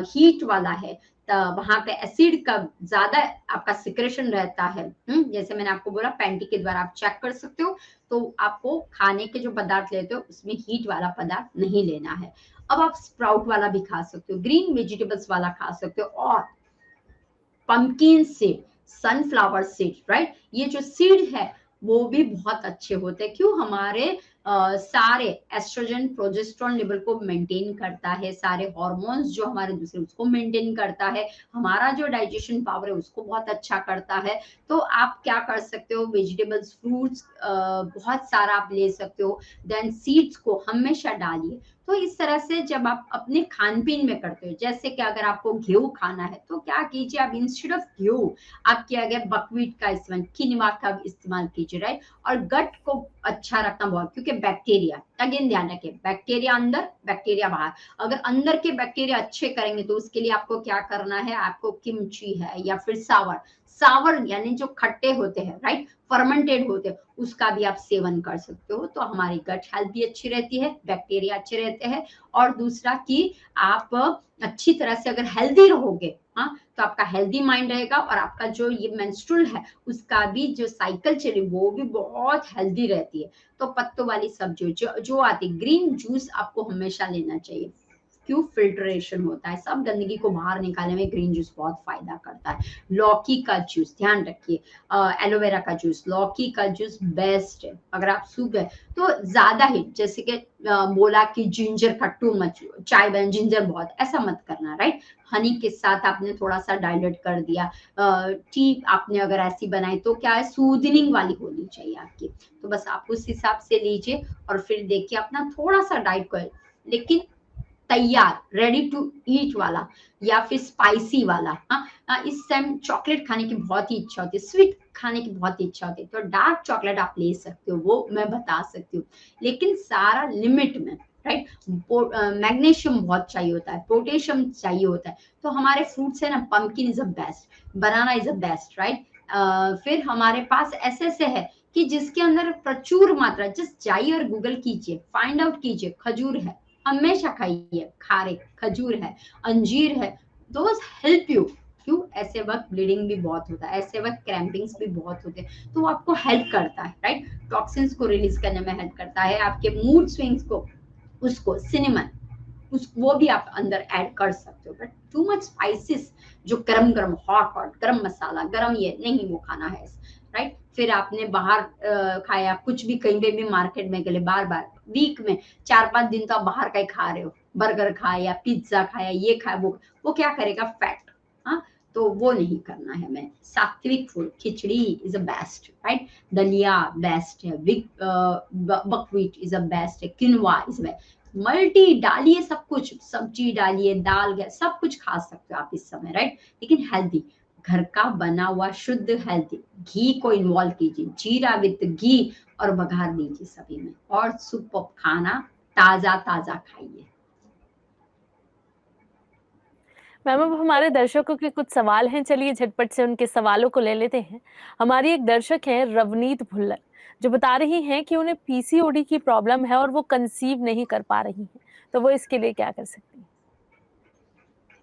हीट वाला है तो वहां पे एसिड का ज्यादा आपका सिक्रेशन रहता है। जैसे मैंने आपको बोला पैंटी के द्वारा आप चेक कर सकते हो। तो आपको खाने के जो पदार्थ लेते हो उसमें हीट वाला पदार्थ नहीं लेना है। अब आप स्प्राउट वाला भी खा सकते हो, ग्रीन वेजिटेबल्स वाला खा सकते हो, और pumpkin seed, sunflower seed, right? ये जो सीड है वो भी बहुत अच्छे होते हैं। क्यों? हमारे सारे एस्ट्रोजन प्रोजेस्टेरोन लेवल को मेंटेन करता है, सारे हार्मोन्स जो हमारे दूसरे उसको मेंटेन करता है, हमारा जो डाइजेशन पावर है उसको बहुत अच्छा करता है। तो आप क्या कर सकते हो, वेजिटेबल्स, फ्रूट्स बहुत सारा आप ले सकते हो, देन सीड्स को हमेशा डालिए। तो इस तरह से जब आप अपने खान पीन में करते हो, जैसे कि अगर आपको गेहूं खाना है तो क्या कीजिए, आप इंस्टेड ऑफ गेहूं आप किया गया बकवीट का इस्तेमाल, किनवा का इस्तेमाल कीजिए, राइट? और गट को अच्छा रखना बहुत, क्योंकि के बैक्टीरिया, अगेन ध्यान रखें, बैक्टीरिया अंदर, बैक्टीरिया बाहर। अगर अंदर के बैक्टीरिया अच्छे करेंगे तो उसके लिए आपको क्या करना है, आपको किमची है या फिर सावर, सावर यानी जो खट्टे होते हैं, राइट, फर्मेंटेड होते हैं, उसका भी आप सेवन कर सकते हो। तो हमारी गट हेल्थ भी अच्छी रहती है, बैक्टीरिया अच्छे रहते हैं। और दूसरा कि आप अच्छी तरह से अगर हेल्दी रहोगे, हाँ, तो आपका हेल्दी माइंड रहेगा और आपका जो ये मेंस्ट्रुअल है उसका भी जो साइकिल चले वो भी बहुत हेल्दी रहती है। तो पत्तों वाली सब्जी जो आती है, ग्रीन जूस आपको हमेशा लेना चाहिए। क्यों, फिल्ट्रेशन होता है, सब गंदगी को बाहर निकालने में ग्रीन जूस बहुत फायदा करता है। लौकी का जूस ध्यान रखिए, एलोवेरा का जूस, लौकी का जूस बेस्ट है। अगर आप सूप है तो ज्यादा ही, जैसे कि बोला कि जिंजर खट्टू मत, चाय बन जिंजर बहुत, ऐसा मत करना, राइट। हनी के साथ आपने थोड़ा सा डाइल्यूट कर दिया, टी आपने अगर ऐसी बनाई तो क्या है, सूदनिंग वाली होनी चाहिए आपकी। तो बस आप उस हिसाब से लीजिए और फिर देखिए अपना थोड़ा सा डाइट कर, लेकिन तैयार रेडी टू ईट वाला या फिर स्पाइसी वाला। इस टाइम चॉकलेट खाने की बहुत ही इच्छा होती है, स्वीट खाने की बहुत ही इच्छा होती है, तो डार्क चॉकलेट आप ले सकते हो, वो मैं बता सकती हूँ, लेकिन सारा लिमिट में, राइट। मैग्नीशियम बहुत चाहिए होता है, पोटेशियम चाहिए होता है। तो हमारे फ्रूट्स है ना, pumpkin is a best, banana is a best, right. फिर हमारे पास ऐसे ऐसे है कि जिसके अंदर प्रचुर मात्रा, जस्ट जाइए और गूगल कीजिए, फाइंड आउट कीजिए, खजूर है, हमेशा खाइए, खारे खजूर है, अंजीर है, दोज हेल्प यू। क्यों, ऐसे वक्त ब्लीडिंग भी बहुत होता है, ऐसे वक्त क्रैम्पिंग्स भी बहुत होते हैं, तो वो आपको हेल्प करता है, राइट। टॉक्सिन्स को रिलीज करने में हेल्प करता है, आपके मूड स्विंग्स को, उसको सिनेमन, उस वो भी आप अंदर ऐड कर सकते हो। बट टू मच स्पाइसेस, जो गरम गरम हॉट हॉट गरम मसाला गरम, ये नहीं वो खाना है, राइट। फिर आपने बाहर खाया कुछ भी, कहीं पे भी मार्केट में गए बार बार, वीक में 4-5 दिन तो आप बाहर का ही खा रहे हो, बर्गर खाया, पिज्जा खाया, ये खाया, वो क्या करेगा, फैट। हाँ, तो वो नहीं करना है हमें। सात्विक food, khichdi is a best, right, दलिया बेस्ट है, बकव्हीट इज अ बेस्ट है, किनवा इज बेस्ट, मल्टी डालिए, सब कुछ सब्जी डालिए, दाल सब कुछ खा सकते हो आप इस समय, राइट, लेकिन हेल्दी, घर का बना हुआ शुद्ध हेल्दी। घी को इन्वॉल्व कीजिए, जीरा विद घी, और बघार दीजिए सभी में, और सुपर खाना ताजा ताजा खाइए। मैम अब हमारे दर्शकों के कुछ सवाल हैं, चलिए झटपट से उनके सवालों को ले लेते हैं। हमारी एक दर्शक हैं रवनीत भुल्लर, जो बता रही हैं कि उन्हें पीसीओडी की प्रॉब्लम है और वो कंसीव नहीं कर पा रही हैं, तो वो इसके लिए क्या कर सकती हैं?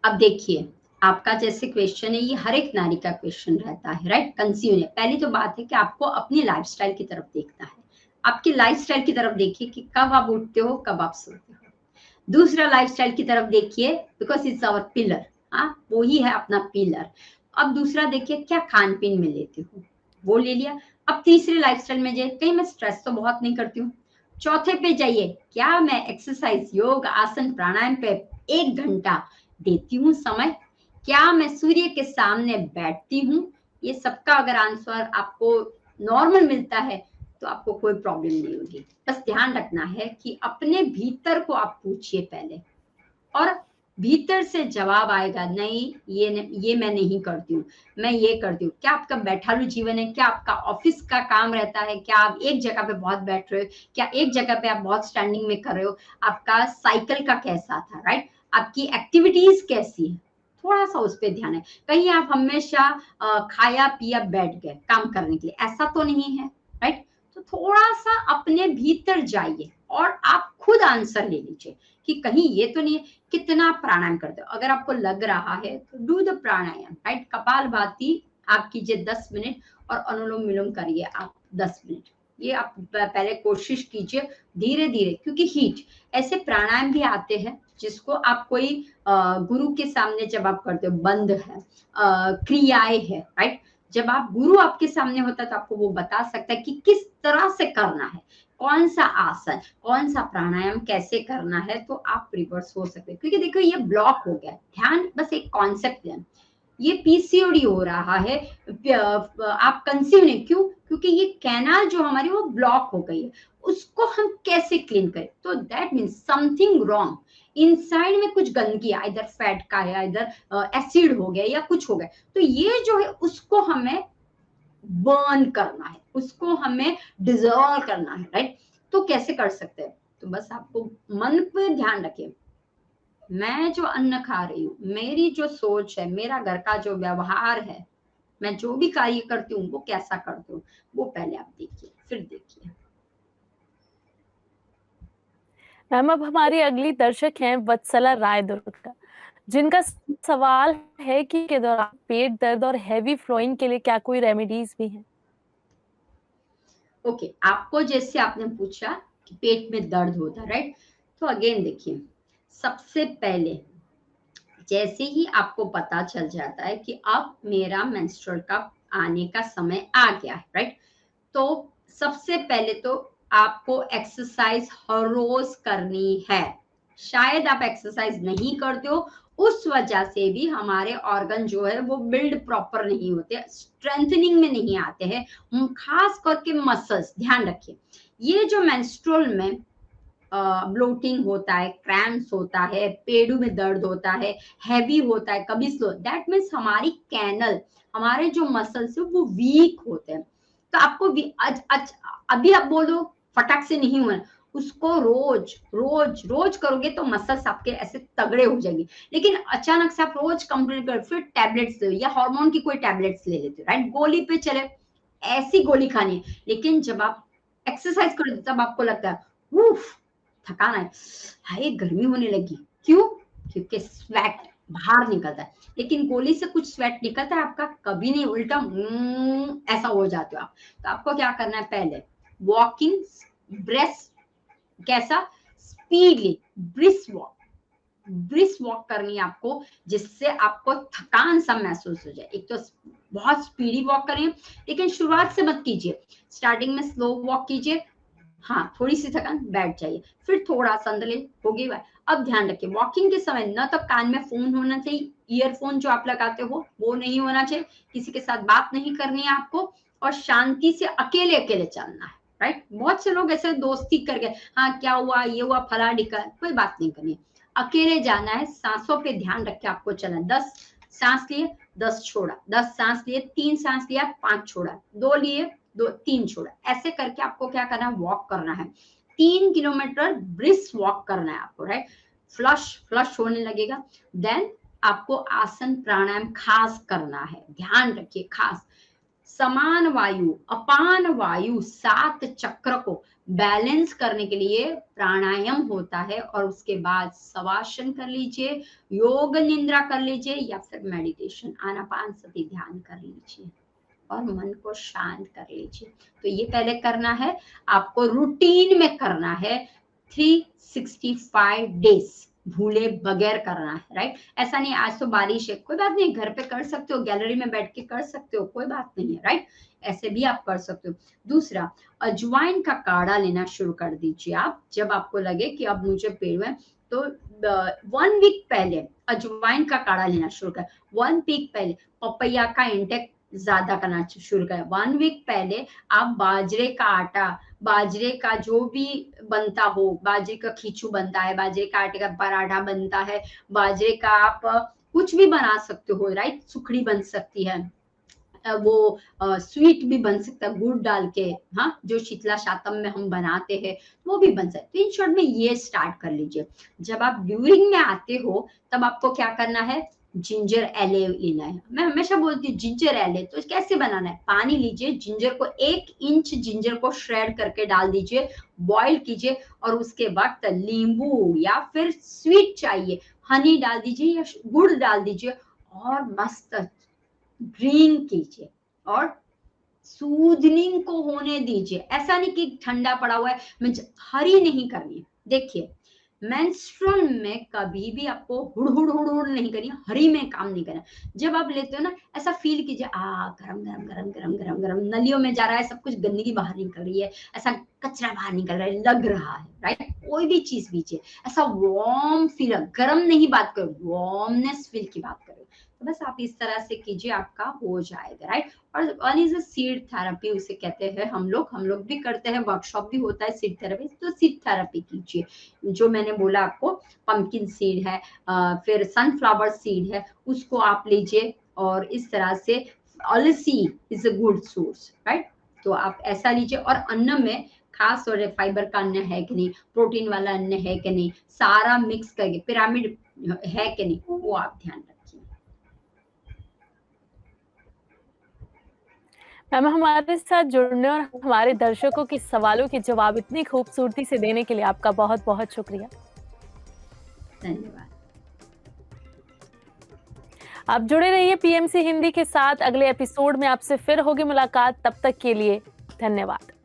अब देखिए, आपका जैसे क्वेश्चन है, ये हर एक नारी का क्वेश्चन रहता है, राइट, कंसीव है। पहली तो बात है कि आपको अपनी लाइफस्टाइल की तरफ देखना है, आपकी लाइफस्टाइल की तरफ देखिए कि कब आप उठते हो, कब आप सोते हो। दूसरा लाइफस्टाइल की तरफ देखिए, बिकॉज इट्स आवर पिलर, हाँ, वो ही है अपना पिलर। अब दूसरा देखिए क्या खान पीन में लेते हो, वो ले लिया। अब तीसरे लाइफस्टाइल में जाइए, कहीं मैं स्ट्रेस तो बहुत नहीं करती हूँ। चौथे पे जाइए, क्या मैं एक्सरसाइज, योग, आसन, प्राणायाम पे 1 घंटा देती हूँ समय, क्या मैं सूर्य के सामने बैठती हूँ। ये सबका अगर आंसर आपको नॉर्मल मिलता है तो आपको कोई प्रॉब्लम नहीं होगी। बस ध्यान रखना है कि अपने भीतर को आप पूछिए पहले, और भीतर से जवाब आएगा, नहीं ये मैं नहीं करती हूँ, मैं ये करती हूँ। क्या आपका बैठालू जीवन है, क्या आपका ऑफिस का काम रहता है, क्या आप एक जगह पे बहुत बैठ रहे हो, क्या एक जगह पे आप बहुत स्टैंडिंग में कर रहे हो, आपका साइकिल का कैसा था, राइट, आपकी एक्टिविटीज कैसी है, थोड़ा सा उस पर ध्यान है। कहीं आप हमेशा खाया पिया बैठ गए काम करने के लिए, ऐसा तो नहीं है, राइट। तो थोड़ा सा अपने भीतर जाइए और आप खुद आंसर ले लीजिए कि कहीं ये तो नहीं है। कितना प्राणायाम करते हो, अगर आपको लग रहा है तो do the pranayama, right. Kapalbhati आप कीजिए 10 मिनट, और अनुलोम विलोम करिए आप 10 मिनट। ये आप पहले कोशिश कीजिए धीरे धीरे, क्योंकि हीट, ऐसे प्राणायाम भी आते हैं जिसको आप कोई गुरु के सामने जब आप करते हो, बंद है, क्रियाएं है, राइट। जब आप गुरु आपके सामने होता है तो आपको वो बता सकता है कि किस तरह से करना है, कौन सा आसन, कौन सा प्राणायाम कैसे करना है, तो आप रिवर्स हो सकते हैं। क्योंकि देखो ये ब्लॉक हो गया, ध्यान, बस एक कॉन्सेप्ट है, ये पीसीओडी हो रहा है, आप कंसीव नहीं, क्यों, क्योंकि ये कैनाल जो हमारी वो ब्लॉक हो गई है, उसको हम कैसे क्लीन करें। तो that means something wrong, inside में कुछ गंदगी, इधर फैट का है, इधर एसिड हो गया या कुछ हो गया, तो ये जो है उसको हमें बर्न करना है, उसको हमें डिजोल्व करना है, राइट। तो कैसे कर सकते हैं? तो बस आपको मन पे ध्यान रखिए, मैं जो अन्न खा रही हूँ, मेरी जो सोच है, मेरा घर का जो व्यवहार है, मैं जो भी कार्य करती हूँ वो कैसा करती हूँ, वो पहले आप देखिए, फिर देखिए। मैम अब हमारी अगली दर्शक हैं वत्सला रायदुर्ग, जिनका सवाल है कि के दौरान पेट दर्द और हेवी फ्लोइंग के लिए क्या कोई रेमेडीज भी हैं? ओके, आपको जैसे आपने पूछा कि पेट में दर्द होता है, राइट? तो अगेन देखिए, सबसे पहले जैसे ही आपको पता चल जाता है कि अब मेरा मेंस्ट्रुअल कप आने का समय आ गया है, राइट? तो सबसे पहले तो आपको एक्सरसाइज हर रोज करनी है। शायद आप एक्सरसाइज नहीं करते हो, उस वजह से भी हमारे ऑर्गन जो है वो बिल्ड प्रॉपर नहीं होते, स्ट्रेंथनिंग में नहीं आते हैं। खास करके मसल्स, ध्यान रखिए, ये जो मेंस्ट्रुअल में ब्लोटिंग होता है, क्रैम्प्स होता है, पेड़ों में दर्द होता है, हैवी होता है, कभी स्लो, दैट मीन्स हमारी कैनल, हमारे जो मसल्स है वो वीक होते हैं। तो आपको अभी आप बोलो फटाक से नहीं होना, उसको रोज रोज रोज करोगे तो मसल्स आपके ऐसे तगड़े हो जाएंगे। लेकिन अचानक से आप रोज कंप्लीट कर फिर टैबलेट्स ले या हार्मोन की कोई टैबलेट्स ले लेते हो, राइट? गोली पे चले, ऐसी गोली खानी है। लेकिन जब आप एक्सरसाइज करोगे तब आपको लगता है उफ, थकान है, हाय गर्मी होने लगी। क्यों? क्योंकि स्वेट बाहर निकलता है। लेकिन गोली से कुछ स्वेट निकलता है आपका? कभी नहीं, उल्टा ऐसा हो जाते हो आप। तो आपको क्या करना है, पहले वॉकिंग, ब्रेस्ट, कैसा, speedly brisk walk, brisk walk करनी है आपको, जिससे आपको थकान सा महसूस हो जाए। एक तो बहुत स्पीडी वॉक करें, लेकिन शुरुआत से मत कीजिए, स्टार्टिंग में स्लो वॉक कीजिए। हाँ, थोड़ी सी थकान, बैठ जाइए, फिर थोड़ा सा अंदर ले, होगी बात। अब ध्यान रखिए, वॉकिंग के समय न तो कान में फोन होना चाहिए, ईयरफोन जो आप लगाते हो वो नहीं होना चाहिए, किसी के साथ बात नहीं करनी है आपको, और शांति से अकेले अकेले चलना है, राइट? बहुत से लोग ऐसे दोस्ती करके, हाँ क्या हुआ, ये हुआ, फला ढिका, कोई बात नहीं करनी, अकेले जाना है। सांसों पे ध्यान रख के आपको चलना, 10 सांस लिए, 10 छोड़ा, 10 सांस लिए, 3 सांस लिया, 5 छोड़ा, 2 लिए, 2-3 छोड़ा, ऐसे करके आपको क्या करना है, वॉक करना है। 3 किलोमीटर ब्रिस्क वॉक करना है आपको, राइट? फ्लश फ्लश होने लगेगा। देन आपको आसन प्राणायाम खास करना है, ध्यान रखिए, खास समान वायु, अपान वायु, 7 चक्र को बैलेंस करने के लिए प्राणायाम होता है। और उसके बाद शवासन कर लीजिए, योग निद्रा कर लीजिए, या फिर मेडिटेशन आनापान सती ध्यान कर लीजिए और मन को शांत कर लीजिए। तो ये पहले करना है, आपको रूटीन में करना है, 365 डेज भूले बगैर करना है, राइट? ऐसा नहीं आज तो बारिश है, कोई बात नहीं, घर पे कर सकते हो, गैलरी में बैठ के कर सकते हो, कोई बात नहीं है, राइट? ऐसे भी आप कर सकते हो। दूसरा, अजवाइन का काढ़ा लेना शुरू कर दीजिए आप, जब आपको लगे कि अब मुझे पेट में, तो 1 वीक पहले अजवाइन का काढ़ा लेना शुरू कर, 1 वीक पहले पपैया का इंटेक ज्यादा करना शुरू करें। 1 वीक पहले आप बाजरे का आटा, बाजरे का जो भी बनता हो, बाजरे का खींचू बनता है, बाजरे का आटे का पराठा बनता है, बाजरे का आप कुछ भी बना सकते हो, राइट? सुखड़ी बन सकती है, वो स्वीट भी बन सकता है गुड़ डाल के, हाँ, जो शीतला शातम में हम बनाते हैं वो भी बन सकता है। तो इन शॉर्ट में ये स्टार्ट कर लीजिए। जब आप ड्यूरिंग में आते हो तब आपको क्या करना है, जिंजर एले लेना है। मैं हमेशा बोलती हूँ जिंजर एले, तो कैसे बनाना है, पानी लीजिए, जिंजर को 1 इंच जिंजर को श्रेड करके डाल दीजिए, बॉईल कीजिए, और उसके बाद नींबू या फिर स्वीट चाहिए, हनी डाल दीजिए या गुड़ डाल दीजिए, और मस्त ड्रिंक कीजिए, और सूदनिंग को होने दीजिए। ऐसा नहीं कि ठंडा पड़ा हुआ है, हरी नहीं करनी है। देखिए, मेंस्ट्रुअल में कभी भी आपको हुड़ हुड़ हुड़ हुड़ नहीं करनी, हरी में काम नहीं करना। जब आप लेते हो ना, ऐसा फील कीजिए, गरम गरम गरम गरम गरम गरम नलियों में जा रहा है, सब कुछ गंदगी बाहर निकल रही है, ऐसा कचरा बाहर निकल रहा है, लग रहा है, राइट? कोई भी चीज लीजिए, ऐसा वार्म फील, गरम नहीं बात करो, वार्मनेस फील की बात करो। तो बस आप इस तरह से कीजिए, आपका हो जाएगा, राइट? और one is a seed therapy उसे कहते हैं, हम लोग भी करते हैं, वर्कशॉप भी होता है सीड थेरेपी। तो सीड थेरेपी कीजिए, जो मैंने बोला आपको, पंपकिन सीड है, फिर सनफ्लावर सीड है, उसको आप लीजिए, और इस तरह से अलसी is a good source, right? तो आप ऐसा लीजिए, और अन्न में खास और फाइबर का अन्न है कि नहीं, प्रोटीन वाला अन्न है कि नहीं, सारा मिक्स करके पिरामिड है कि नहीं, वो आप ध्यान रखिए। मैम, हमारे साथ जुड़ने और हमारे दर्शकों के सवालों के जवाब इतनी खूबसूरती से देने के लिए आपका बहुत-बहुत शुक्रिया। धन्यवाद। आप जुड़े रहिए पीएमसी हिंदी के साथ। अगले एपिसोड में आपसे फिर होगी मुलाकात। तब तक के लिए धन्यवाद।